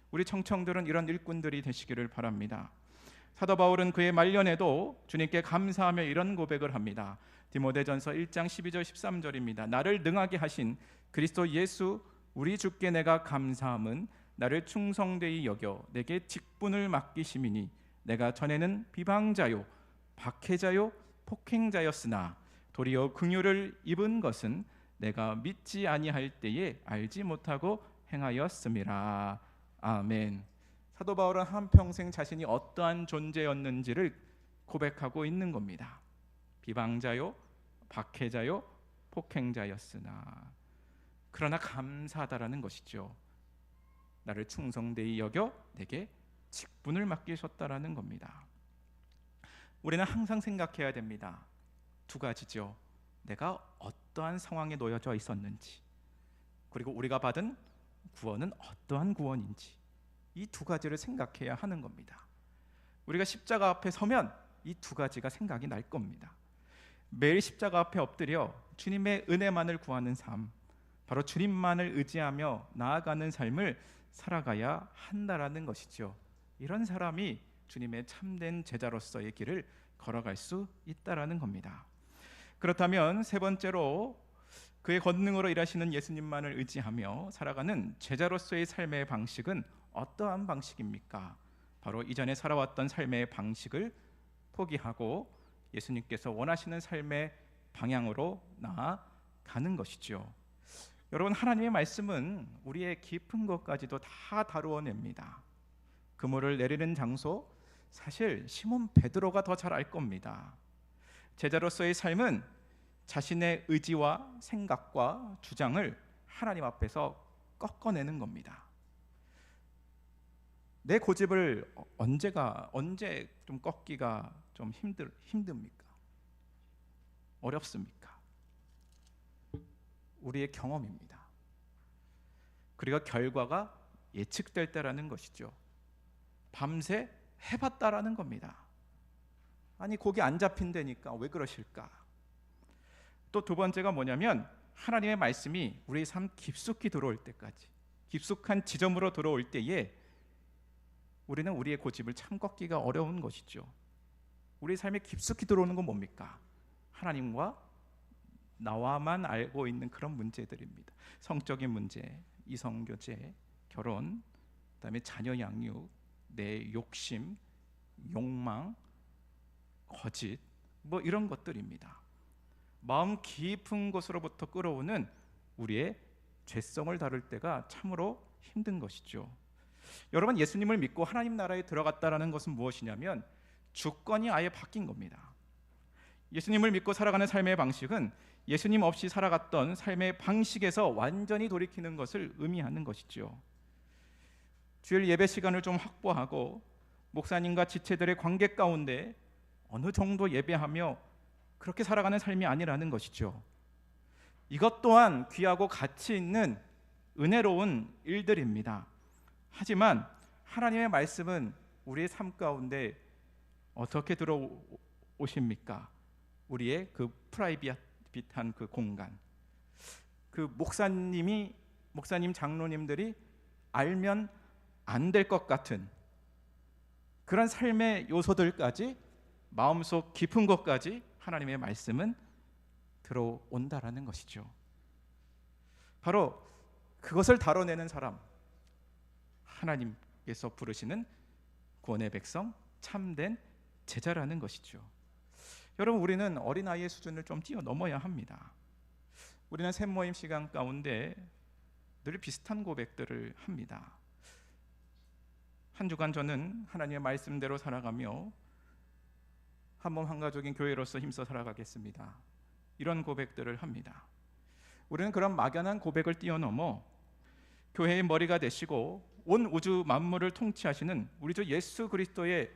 우리 청청들은 이런 일꾼들이 되시기를 바랍니다. 사도 바울은 그의 말년에도 주님께 감사하며 이런 고백을 합니다. 디모데전서 1장 12절 13절입니다. 나를 능하게 하신 그리스도 예수 우리 주께 내가 감사함은 나를 충성되이 여겨 내게 직분을 맡기심이니 내가 전에는 비방자요 박해자요 폭행자였으나 도리어 긍휼을 입은 것은 내가 믿지 아니할 때에 알지 못하고 행하였음이라. 아멘. 사도 바울은 한평생 자신이 어떠한 존재였는지를 고백하고 있는 겁니다. 비방자요 박해자요 폭행자였으나 그러나 감사하다라는 것이죠. 나를 충성되이 여겨 내게 직분을 맡기셨다라는 겁니다. 우리는 항상 생각해야 됩니다. 두 가지죠. 내가 어떠한 상황에 놓여져 있었는지, 그리고 우리가 받은 구원은 어떠한 구원인지, 이 두 가지를 생각해야 하는 겁니다. 우리가 십자가 앞에 서면 이 두 가지가 생각이 날 겁니다. 매일 십자가 앞에 엎드려 주님의 은혜만을 구하는 삶, 바로 주님만을 의지하며 나아가는 삶을 살아가야 한다라는 것이죠. 이런 사람이 주님의 참된 제자로서의 길을 걸어갈 수 있다라는 겁니다. 그렇다면 세 번째로 그의 권능으로 일하시는 예수님만을 의지하며 살아가는 제자로서의 삶의 방식은 어떠한 방식입니까? 바로 이전에 살아왔던 삶의 방식을 포기하고 예수님께서 원하시는 삶의 방향으로 나아가는 것이죠. 여러분, 하나님의 말씀은 우리의 깊은 것까지도 다 다루어냅니다. 그물을 내리는 장소, 사실 시몬 베드로가 더 잘 알 겁니다. 제자로서의 삶은 자신의 의지와 생각과 주장을 하나님 앞에서 꺾어내는 겁니다. 내 고집을 언제 좀 꺾기가 좀 힘듭니까? 어렵습니까? 우리의 경험입니다. 그리고 결과가 예측될 때라는 것이죠. 밤새 해봤다라는 겁니다. 아니, 거기 안 잡힌다니까 왜 그러실까? 또 두 번째가 뭐냐면, 하나님의 말씀이 우리의 삶 깊숙이 들어올 때까지, 깊숙한 지점으로 들어올 때에 우리는 우리의 고집을 참 꺾기가 어려운 것이죠. 우리 삶에 깊숙이 들어오는 건 뭡니까? 하나님과 나와만 알고 있는 그런 문제들입니다. 성적인 문제, 이성교제, 결혼, 그다음에 자녀 양육, 내 욕심, 욕망, 거짓, 뭐 이런 것들입니다. 마음 깊은 곳으로부터 끌어오는 우리의 죄성을 다룰 때가 참으로 힘든 것이죠. 여러분, 예수님을 믿고 하나님 나라에 들어갔다라는 것은 무엇이냐면 주권이 아예 바뀐 겁니다. 예수님을 믿고 살아가는 삶의 방식은 예수님 없이 살아갔던 삶의 방식에서 완전히 돌이키는 것을 의미하는 것이죠. 주일 예배 시간을 좀 확보하고 목사님과 지체들의 관계 가운데 어느 정도 예배하며 그렇게 살아가는 삶이 아니라는 것이죠. 이것 또한 귀하고 가치 있는 은혜로운 일들입니다. 하지만 하나님의 말씀은 우리의 삶 가운데 어떻게 들어오십니까? 우리의 그 프라이빗한 그 공간, 그 목사님 장로님들이 알면 안 될 것 같은 그런 삶의 요소들까지, 마음속 깊은 것까지 하나님의 말씀은 들어온다라는 것이죠. 바로 그것을 다뤄내는 사람, 하나님께서 부르시는 구원의 백성, 참된 제자라는 것이죠. 여러분, 우리는 어린아이의 수준을 좀 뛰어넘어야 합니다. 우리는 샘모임 시간 가운데 늘 비슷한 고백들을 합니다. 한 주간 저는 하나님의 말씀대로 살아가며 한 몸 한 가족인 교회로서 힘써 살아가겠습니다. 이런 고백들을 합니다. 우리는 그런 막연한 고백을 뛰어넘어 교회의 머리가 되시고 온 우주 만물을 통치하시는 우리 주 예수 그리스도의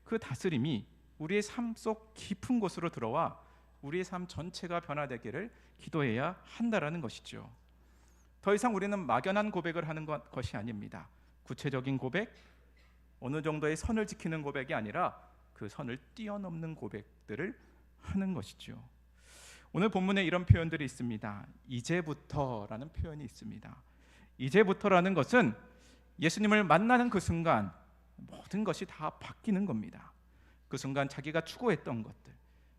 그 다스림이 우리의 삶 속 깊은 곳으로 들어와 우리의 삶 전체가 변화되기를 기도해야 한다라는 것이죠. 더 이상 우리는 막연한 고백을 하는 것이 아닙니다. 구체적인 고백, 어느 정도의 선을 지키는 고백이 아니라 그 선을 뛰어넘는 고백들을 하는 것이죠. 오늘 본문에 이런 표현들이 있습니다. 이제부터라는 표현이 있습니다. 이제부터라는 것은 예수님을 만나는 그 순간 모든 것이 다 바뀌는 겁니다. 그 순간 자기가 추구했던 것들,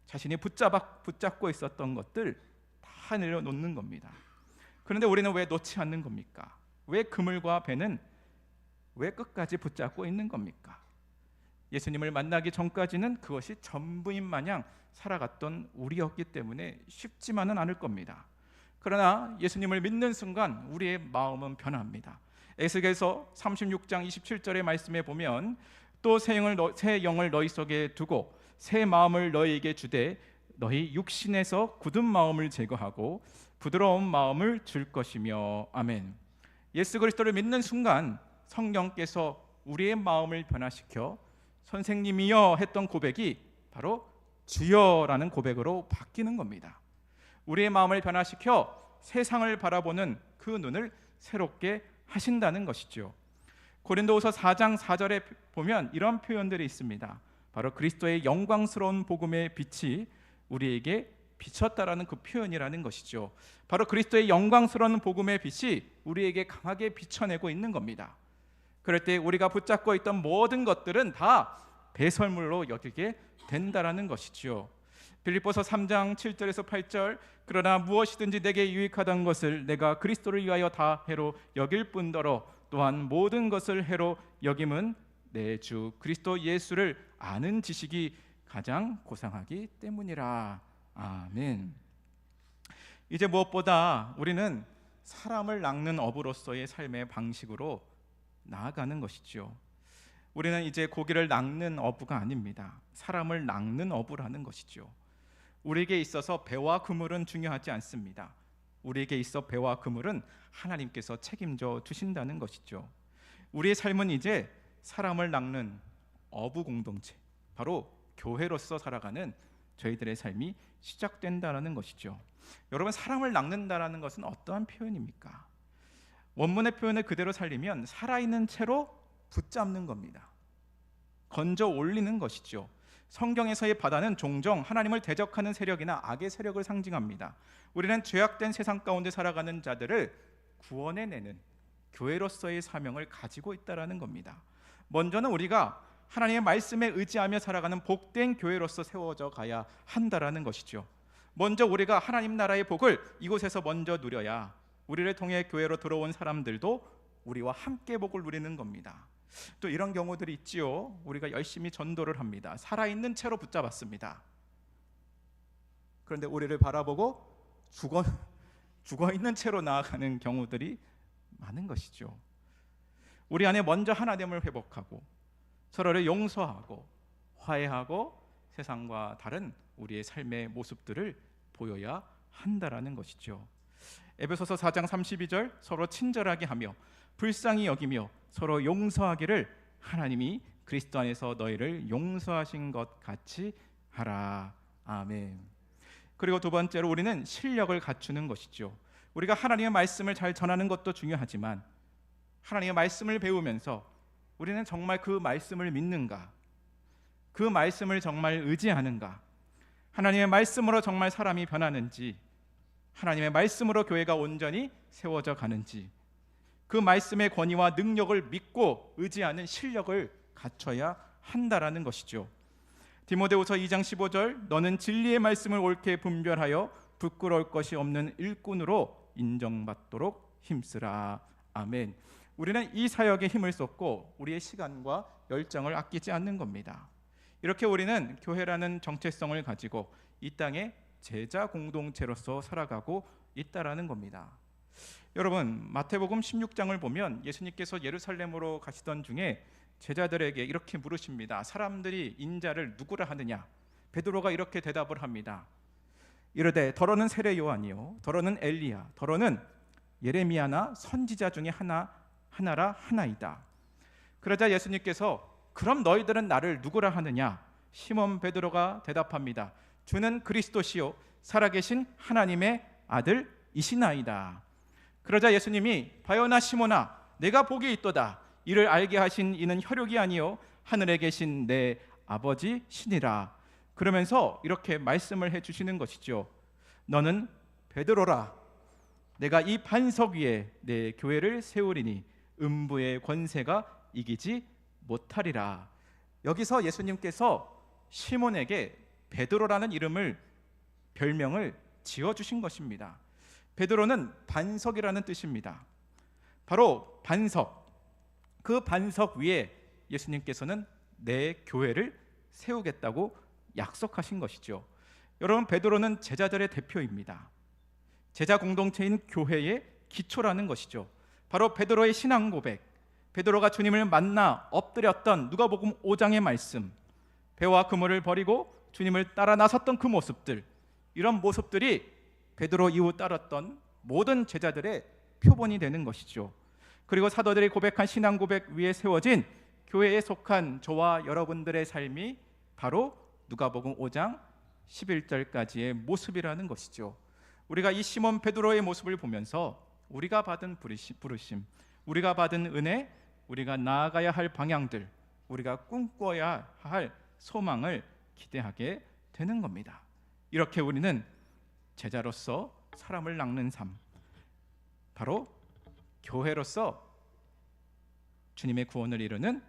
자신이 붙잡고 있었던 것들 다 내려놓는 겁니다. 그런데 우리는 왜 놓지 않는 겁니까? 왜 그물과 배는 왜 끝까지 붙잡고 있는 겁니까? 예수님을 만나기 전까지는 그것이 전부인 마냥 살아갔던 우리였기 때문에 쉽지만은 않을 겁니다. 그러나 예수님을 믿는 순간 우리의 마음은 변합니다. 에스겔서 36장 27절의 말씀에 보면 또 새 영을 너희 속에 두고 새 마음을 너희에게 주되 너희 육신에서 굳은 마음을 제거하고 부드러운 마음을 줄 것이며. 아멘. 예수 그리스도를 믿는 순간 성령께서 우리의 마음을 변화시켜 선생님이여 했던 고백이 바로 주여라는 고백으로 바뀌는 겁니다. 우리의 마음을 변화시켜 세상을 바라보는 그 눈을 새롭게 하신다는 것이죠. 고린도후서 4장 4절에 보면 이런 표현들이 있습니다. 바로 그리스도의 영광스러운 복음의 빛이 우리에게 비쳤다라는 그 표현이라는 것이죠. 바로 그리스도의 영광스러운 복음의 빛이 우리에게 강하게 비춰내고 있는 겁니다. 그럴 때 우리가 붙잡고 있던 모든 것들은 다 배설물로 여기게 된다라는 것이죠. 빌립보서 3장 7절에서 8절 그러나 무엇이든지 내게 유익하던 것을 내가 그리스도를 위하여 다 해로 여길 뿐더러 또한 모든 것을 해로 여김은 내 주 그리스도 예수를 아는 지식이 가장 고상하기 때문이라. 아멘. 이제 무엇보다 우리는 사람을 낚는 어부로서의 삶의 방식으로 나아가는 것이죠. 우리는 이제 고기를 낚는 어부가 아닙니다. 사람을 낚는 어부라는 것이죠. 우리에게 있어서 배와 그물은 중요하지 않습니다. 우리에게 있어 배와 그물은 하나님께서 책임져 주신다는 것이죠. 우리의 삶은 이제 사람을 낚는 어부 공동체, 바로 교회로서 살아가는 저희들의 삶이 시작된다는 것이죠. 여러분, 사람을 낚는다라는 것은 어떠한 표현입니까? 원문의 표현을 그대로 살리면 살아있는 채로 붙잡는 겁니다. 건져 올리는 것이죠. 성경에서의 바다는 종종 하나님을 대적하는 세력이나 악의 세력을 상징합니다. 우리는 죄악된 세상 가운데 살아가는 자들을 구원해내는 교회로서의 사명을 가지고 있다는 겁니다. 먼저는 우리가 하나님의 말씀에 의지하며 살아가는 복된 교회로서 세워져 가야 한다는 것이죠. 먼저 우리가 하나님 나라의 복을 이곳에서 먼저 누려야 우리를 통해 교회로 들어온 사람들도 우리와 함께 복을 누리는 겁니다. 또 이런 경우들이 있지요. 우리가 열심히 전도를 합니다. 살아있는 채로 붙잡았습니다. 그런데 우리를 바라보고 죽어 있는 채로 나아가는 경우들이 많은 것이죠. 우리 안에 먼저 하나됨을 회복하고 서로를 용서하고 화해하고 세상과 다른 우리의 삶의 모습들을 보여야 한다라는 것이죠. 에베소서 4장 32절 서로 친절하게 하며 불쌍히 여기며 서로 용서하기를 하나님이 그리스도 안에서 너희를 용서하신 것 같이 하라. 아멘. 그리고 두 번째로 우리는 실력을 갖추는 것이죠. 우리가 하나님의 말씀을 잘 전하는 것도 중요하지만 하나님의 말씀을 배우면서 우리는 정말 그 말씀을 믿는가? 그 말씀을 정말 의지하는가? 하나님의 말씀으로 정말 사람이 변하는지, 하나님의 말씀으로 교회가 온전히 세워져 가는지, 그 말씀의 권위와 능력을 믿고 의지하는 실력을 갖춰야 한다라는 것이죠. 디모데후서 2장 15절 너는 진리의 말씀을 옳게 분별하여 부끄러울 것이 없는 일꾼으로 인정받도록 힘쓰라. 아멘. 우리는 이 사역에 힘을 쏟고 우리의 시간과 열정을 아끼지 않는 겁니다. 이렇게 우리는 교회라는 정체성을 가지고 이 땅에 제자 공동체로서 살아가고 있다라는 겁니다. 여러분, 마태복음 16장을 보면 예수님께서 예루살렘으로 가시던 중에 제자들에게 이렇게 물으십니다. 사람들이 인자를 누구라 하느냐? 베드로가 이렇게 대답을 합니다. 이르되 더러는 세례 요한이요 더러는 엘리야 더러는 예레미야나 선지자 중에 하나라 하나이다. 그러자 예수님께서 그럼 너희들은 나를 누구라 하느냐? 시몬 베드로가 대답합니다. 주는 그리스도시요 살아계신 하나님의 아들이시나이다. 그러자 예수님이 바요나 시몬아 내가 복이 있도다. 이를 알게 하신 이는 혈육이 아니요 하늘에 계신 내 아버지시니라. 그러면서 이렇게 말씀을 해주시는 것이죠. 너는 베드로라. 내가 이 반석 위에 내 교회를 세우리니 음부의 권세가 이기지 못하리라. 여기서 예수님께서 시몬에게 베드로라는 별명을 지어주신 것입니다. 베드로는 반석이라는 뜻입니다. 바로 반석, 그 반석 위에 예수님께서는 내 교회를 세우겠다고 약속하신 것이죠. 여러분, 베드로는 제자들의 대표입니다. 제자 공동체인 교회의 기초라는 것이죠. 바로 베드로의 신앙 고백, 베드로가 주님을 만나 엎드렸던 누가복음 5장의 말씀, 배와 그물을 버리고 주님을 따라 나섰던 그 모습들, 이런 모습들이 베드로 이후 따랐던 모든 제자들의 표본이 되는 것이죠. 그리고 사도들이 고백한 신앙 고백 위에 세워진 교회에 속한 저와 여러분들의 삶이 바로 누가복음 5장 11절까지의 모습이라는 것이죠. 우리가 이 시몬 베드로의 모습을 보면서 우리가 받은 부르심, 우리가 받은 은혜, 우리가 나아가야 할 방향들, 우리가 꿈꿔야 할 소망을 기대하게 되는 겁니다. 이렇게 우리는 제자로서 사람을 낚는 삶, 바로 교회로서 주님의 구원을 이루는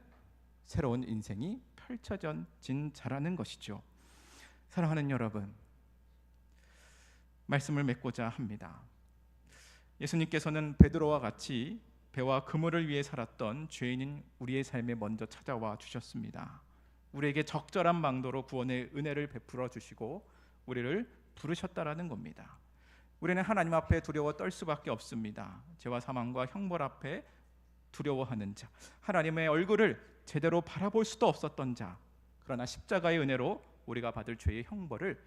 새로운 인생이 펼쳐진 자라는 것이죠. 사랑하는 여러분, 말씀을 맺고자 합니다. 예수님께서는 베드로와 같이 배와 그물을 위해 살았던 죄인인 우리의 삶에 먼저 찾아와 주셨습니다. 우리에게 적절한 방도로 구원의 은혜를 베풀어 주시고 우리를 부르셨다라는 겁니다. 우리는 하나님 앞에 두려워 떨 수밖에 없습니다. 죄와 사망과 형벌 앞에 두려워하는 자, 하나님의 얼굴을 제대로 바라볼 수도 없었던 자, 그러나 십자가의 은혜로 우리가 받을 죄의 형벌을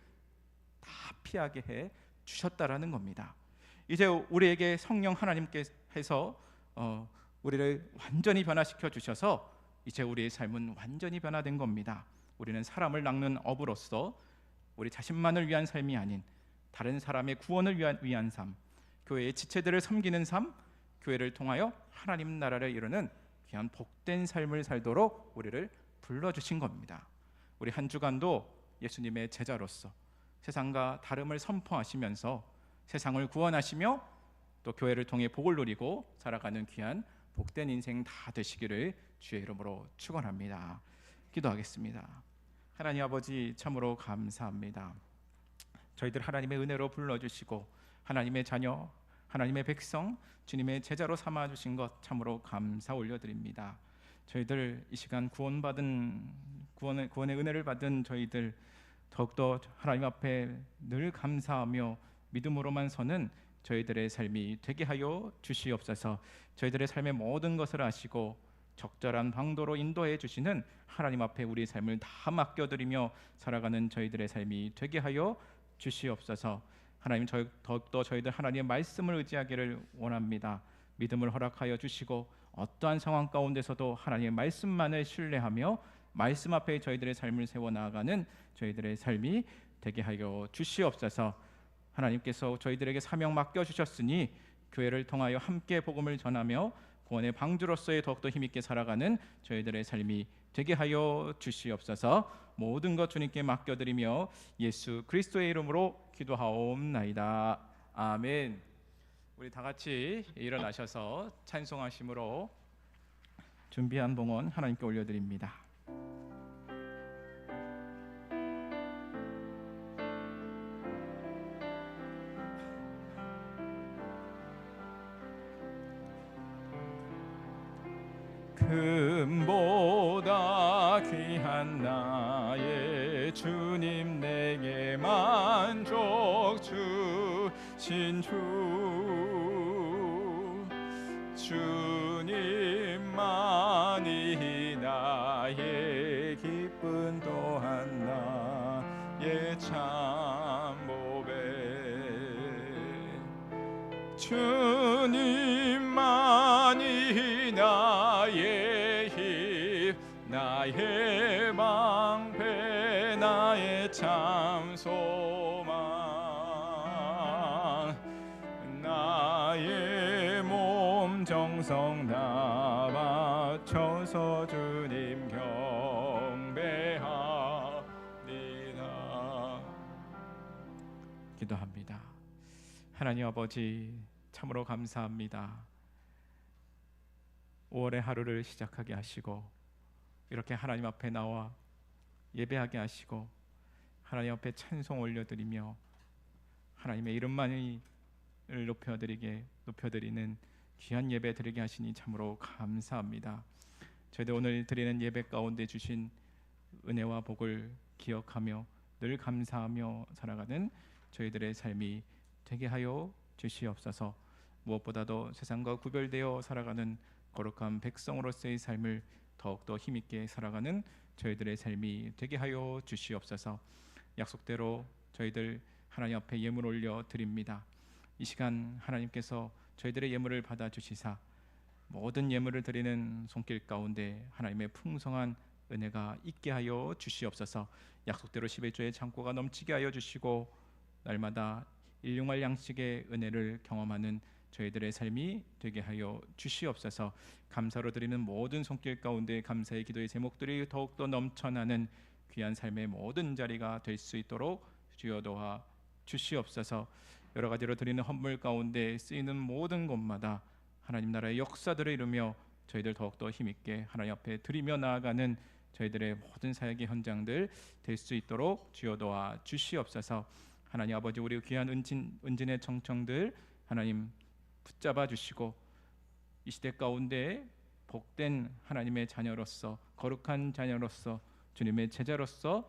다 피하게 해 주셨다라는 겁니다. 이제 우리에게 성령 하나님께서 우리를 완전히 변화시켜 주셔서 이제 우리의 삶은 완전히 변화된 겁니다. 우리는 사람을 낚는 어부로서 우리 자신만을 위한 삶이 아닌 다른 사람의 구원을 위한 삶, 교회의 지체들을 섬기는 삶, 교회를 통하여 하나님 나라를 이루는 귀한 복된 삶을 살도록 우리를 불러주신 겁니다. 우리 한 주간도 예수님의 제자로서 세상과 다름을 선포하시면서 세상을 구원하시며 또 교회를 통해 복을 누리고 살아가는 귀한 복된 인생 다 되시기를 주의 이름으로 축원합니다. 기도하겠습니다. 하나님 아버지, 참으로 감사합니다. 저희들 하나님의 은혜로 불러주시고 하나님의 자녀, 하나님의 백성, 주님의 제자로 삼아주신 것 참으로 감사 올려드립니다. 저희들 이 시간 구원의 은혜를 받은 저희들 더욱더 하나님 앞에 늘 감사하며 믿음으로만 서는 저희들의 삶이 되게 하여 주시옵소서. 저희들의 삶의 모든 것을 아시고 적절한 방도로 인도해 주시는 하나님 앞에 우리의 삶을 다 맡겨드리며 살아가는 저희들의 삶이 되게 하여 주시옵소서. 하나님, 더욱더 저희들 하나님의 말씀을 의지하기를 원합니다. 믿음을 허락하여 주시고 어떠한 상황 가운데서도 하나님의 말씀만을 신뢰하며 말씀 앞에 저희들의 삶을 세워나가는 저희들의 삶이 되게 하여 주시옵소서. 하나님께서 저희들에게 사명 맡겨주셨으니 교회를 통하여 함께 복음을 전하며 구원의 방주로서의 더욱더 힘있게 살아가는 저희들의 삶이 되게 하여 주시옵소서. 모든 것 주님께 맡겨드리며 예수 그리스도의 이름으로 기도하옵나이다. 아멘. 우리 다 같이 일어나셔서 찬송하심으로 준비한 봉헌 하나님께 올려드립니다. 금보다 귀한 나의 주님, 내게 만족 주신 주님만이 나 주님만이 나의 힘, 나의 방패, 나의 참 소망. 나의 몸 정성 다 바쳐서 주님 경배하리라. 기도합니다. 하나님 아버지, 참으로 감사합니다. 5월의 하루를 시작하게 하시고 이렇게 하나님 앞에 나와 예배하게 하시고 하나님 앞에 찬송 올려드리며 하나님의 이름만을 높여드리는 귀한 예배 드리게 하시니 참으로 감사합니다. 저희들 오늘 드리는 예배 가운데 주신 은혜와 복을 기억하며 늘 감사하며 살아가는 저희들의 삶이 되게 하여 주시옵소서. 무엇보다도 세상과 구별되어 살아가는 거룩한 백성으로서의 삶을 더욱더 힘있게 살아가는 저희들의 삶이 되게 하여 주시옵소서. 약속대로 저희들 하나님 앞에 예물 올려 드립니다. 이 시간 하나님께서 저희들의 예물을 받아 주시사 모든 예물을 드리는 손길 가운데 하나님의 풍성한 은혜가 있게 하여 주시옵소서. 약속대로 11조의 창고가 넘치게 하여 주시고 날마다 일용할 양식의 은혜를 경험하는 저희들의 삶이 되게 하여 주시옵소서. 감사로 드리는 모든 손길 가운데 감사의 기도의 제목들이 더욱더 넘쳐나는 귀한 삶의 모든 자리가 될 수 있도록 주여 도와 주시옵소서. 여러 가지로 드리는 헌물 가운데 쓰이는 모든 곳마다 하나님 나라의 역사들을 이루며 저희들 더욱더 힘있게 하나님 앞에 드리며 나아가는 저희들의 모든 사역의 현장들 될 수 있도록 주여 도와 주시옵소서. 하나님 아버지, 우리 귀한 은진의 청청들 하나님 붙잡아 주시고 이 시대 가운데 복된 하나님의 자녀로서, 거룩한 자녀로서, 주님의 제자로서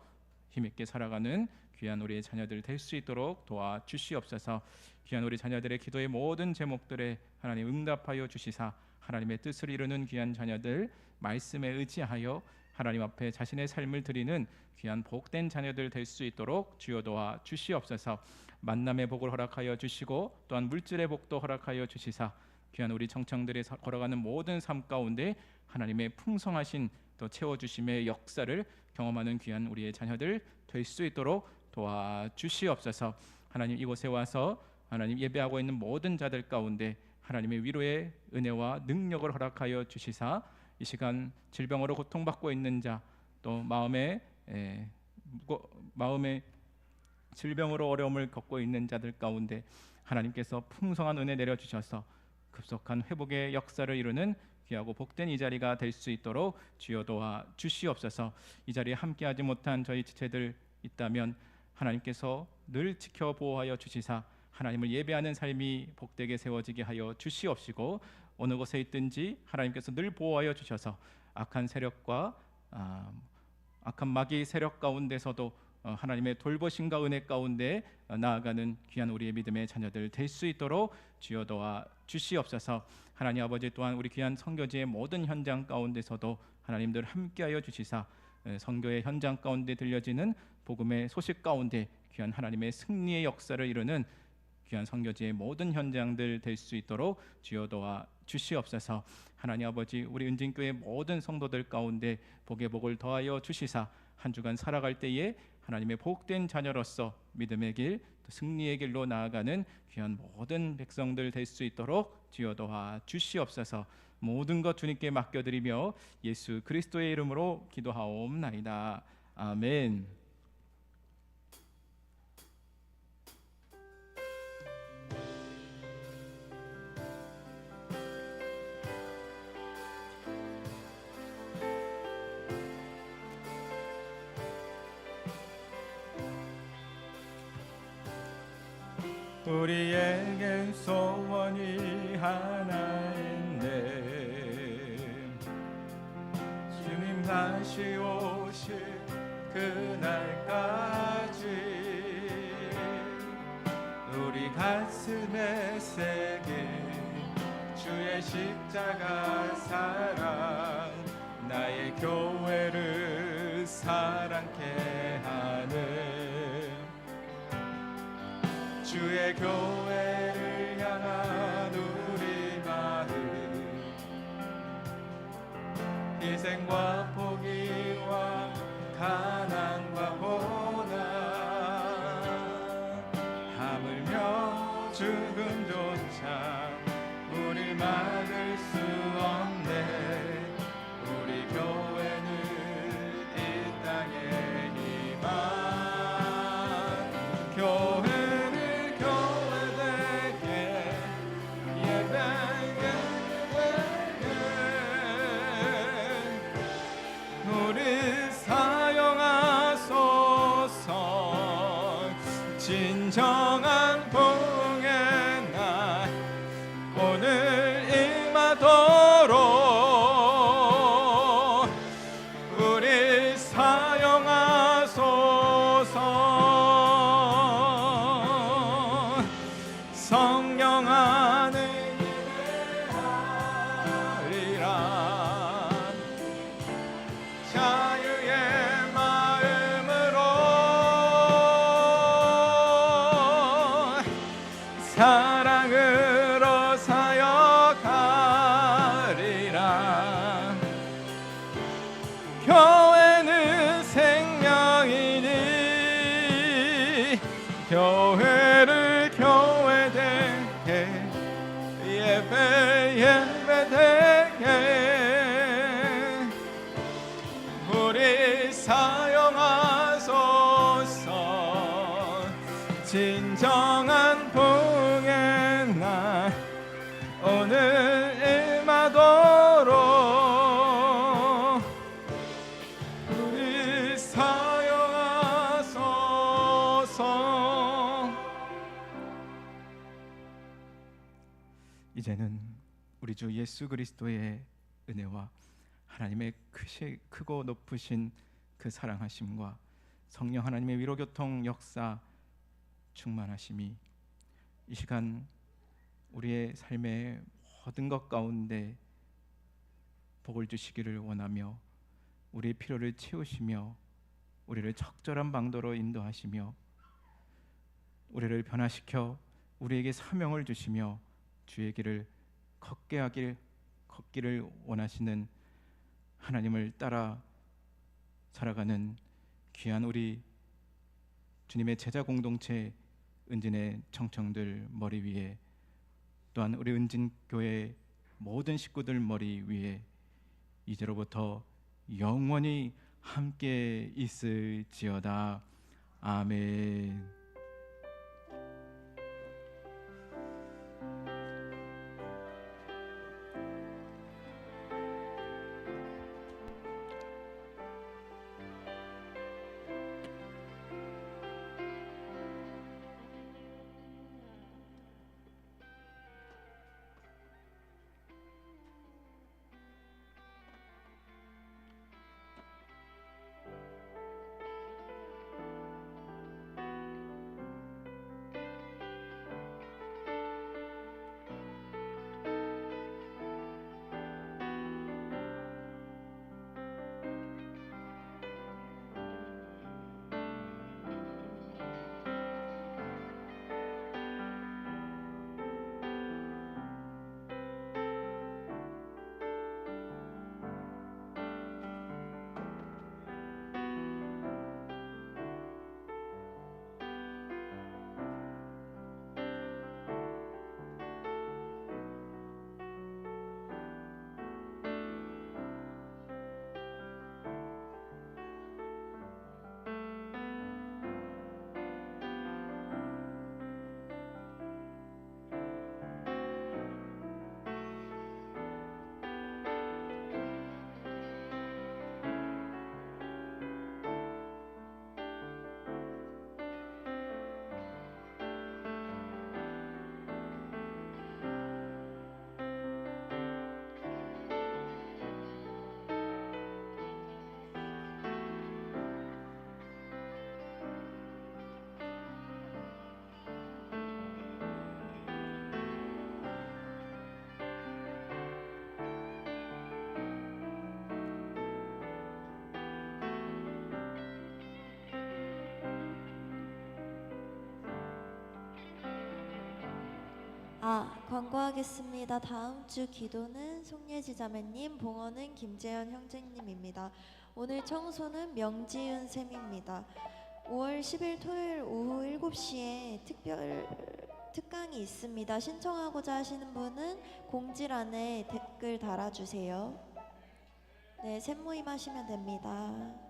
힘있게 살아가는 귀한 우리의 자녀들 될 수 있도록 도와 주시옵소서. 귀한 우리 자녀들의 기도의 모든 제목들에 하나님 응답하여 주시사 하나님의 뜻을 이루는 귀한 자녀들, 말씀에 의지하여 하나님 앞에 자신의 삶을 드리는 귀한 복된 자녀들 될 수 있도록 주여 도와 주시옵소서. 만남의 복을 허락하여 주시고 또한 물질의 복도 허락하여 주시사 귀한 우리 청청들이 걸어가는 모든 삶 가운데 하나님의 풍성하신 또 채워주심의 역사를 경험하는 귀한 우리의 자녀들 될 수 있도록 도와 주시옵소서. 하나님, 이곳에 와서 하나님 예배하고 있는 모든 자들 가운데 하나님의 위로의 은혜와 능력을 허락하여 주시사 이 시간 질병으로 고통받고 있는 자, 또 마음에 질병으로 어려움을 겪고 있는 자들 가운데 하나님께서 풍성한 은혜 내려주셔서 급속한 회복의 역사를 이루는 귀하고 복된 이 자리가 될 수 있도록 주여 도와 주시옵소서. 이 자리에 함께하지 못한 저희 지체들 있다면 하나님께서 늘 지켜 보호하여 주시사 하나님을 예배하는 삶이 복되게 세워지게 하여 주시옵시고 어느 곳에 있든지 하나님께서 늘 보호하여 주셔서 악한 세력과 악한 마귀 세력 가운데서도 하나님의 돌보심과 은혜 가운데 나아가는 귀한 우리의 믿음의 자녀들 될 수 있도록 주여 도와 주시옵소서. 하나님 아버지, 또한 우리 귀한 선교지의 모든 현장 가운데서도 하나님들 함께하여 주시사 선교의 현장 가운데 들려지는 복음의 소식 가운데 귀한 하나님의 승리의 역사를 이루는 귀한 선교지의 모든 현장들 될 수 있도록 주여 도와 주시옵소서. 하나님 아버지, 우리 은진교회 모든 성도들 가운데 복의 복을 더하여 주시사 한 주간 살아갈 때에 하나님의 복된 자녀로서 믿음의 길, 또 승리의 길로 나아가는 귀한 모든 백성들 될 수 있도록 주여 도와 주시옵소서. 모든 것 주님께 맡겨드리며 예수 그리스도의 이름으로 기도하옵나이다. 아멘. 우리에겐 소원이 하나인데 주님 다시 오실 그날까지 우리 가슴에 새긴 주의 십자가 사랑, 나의 교회를 사랑케 하는 주의 교회를 향한 우리 희생과 포기와 가난과 고난 하물며 죽음조차 우릴 막을 수 없네. 우리 교회는 이 땅의 희망, 교회를 교회되게 예배하게 우리 사용하소서. 진정한 봉의 날 오늘 임하도록 우리 사용하소서. 성령 안에 예배하리라. 자유의 마음으로 사랑으로 사역하리라. 교회는 생명이니 교회를 교회되게 예배되게 우리 사용하소서. 진정한 봉의 날 오늘 임하도록 우리 사용하소서. 이제는 우리 주 예수 그리스도의 은혜와 하나님의 크고 높으신 그 사랑하심과 성령 하나님의 위로교통 역사 충만하심이 이 시간 우리의 삶의 모든 것 가운데 복을 주시기를 원하며 우리의 필요를 채우시며 우리를 적절한 방도로 인도하시며 우리를 변화시켜 우리에게 사명을 주시며 주의 길을 걷기를 원하시는 하나님을 따라 살아가는 귀한 우리 주님의 제자 공동체 은진의 청청들 머리 위에, 또한 우리 은진교회 모든 식구들 머리 위에 이제로부터 영원히 함께 있을지어다. 아멘. 광고하겠습니다. 다음 주 기도는 송예지 자매님, 봉헌은 김재현 형제님입니다. 오늘 청소는 명지윤 쌤입니다. 5월 10일 토요일 오후 7시에 특강이 있습니다. 신청하고자 하시는 분은 공지란에 댓글 달아주세요. 네, 샘모임 하시면 됩니다.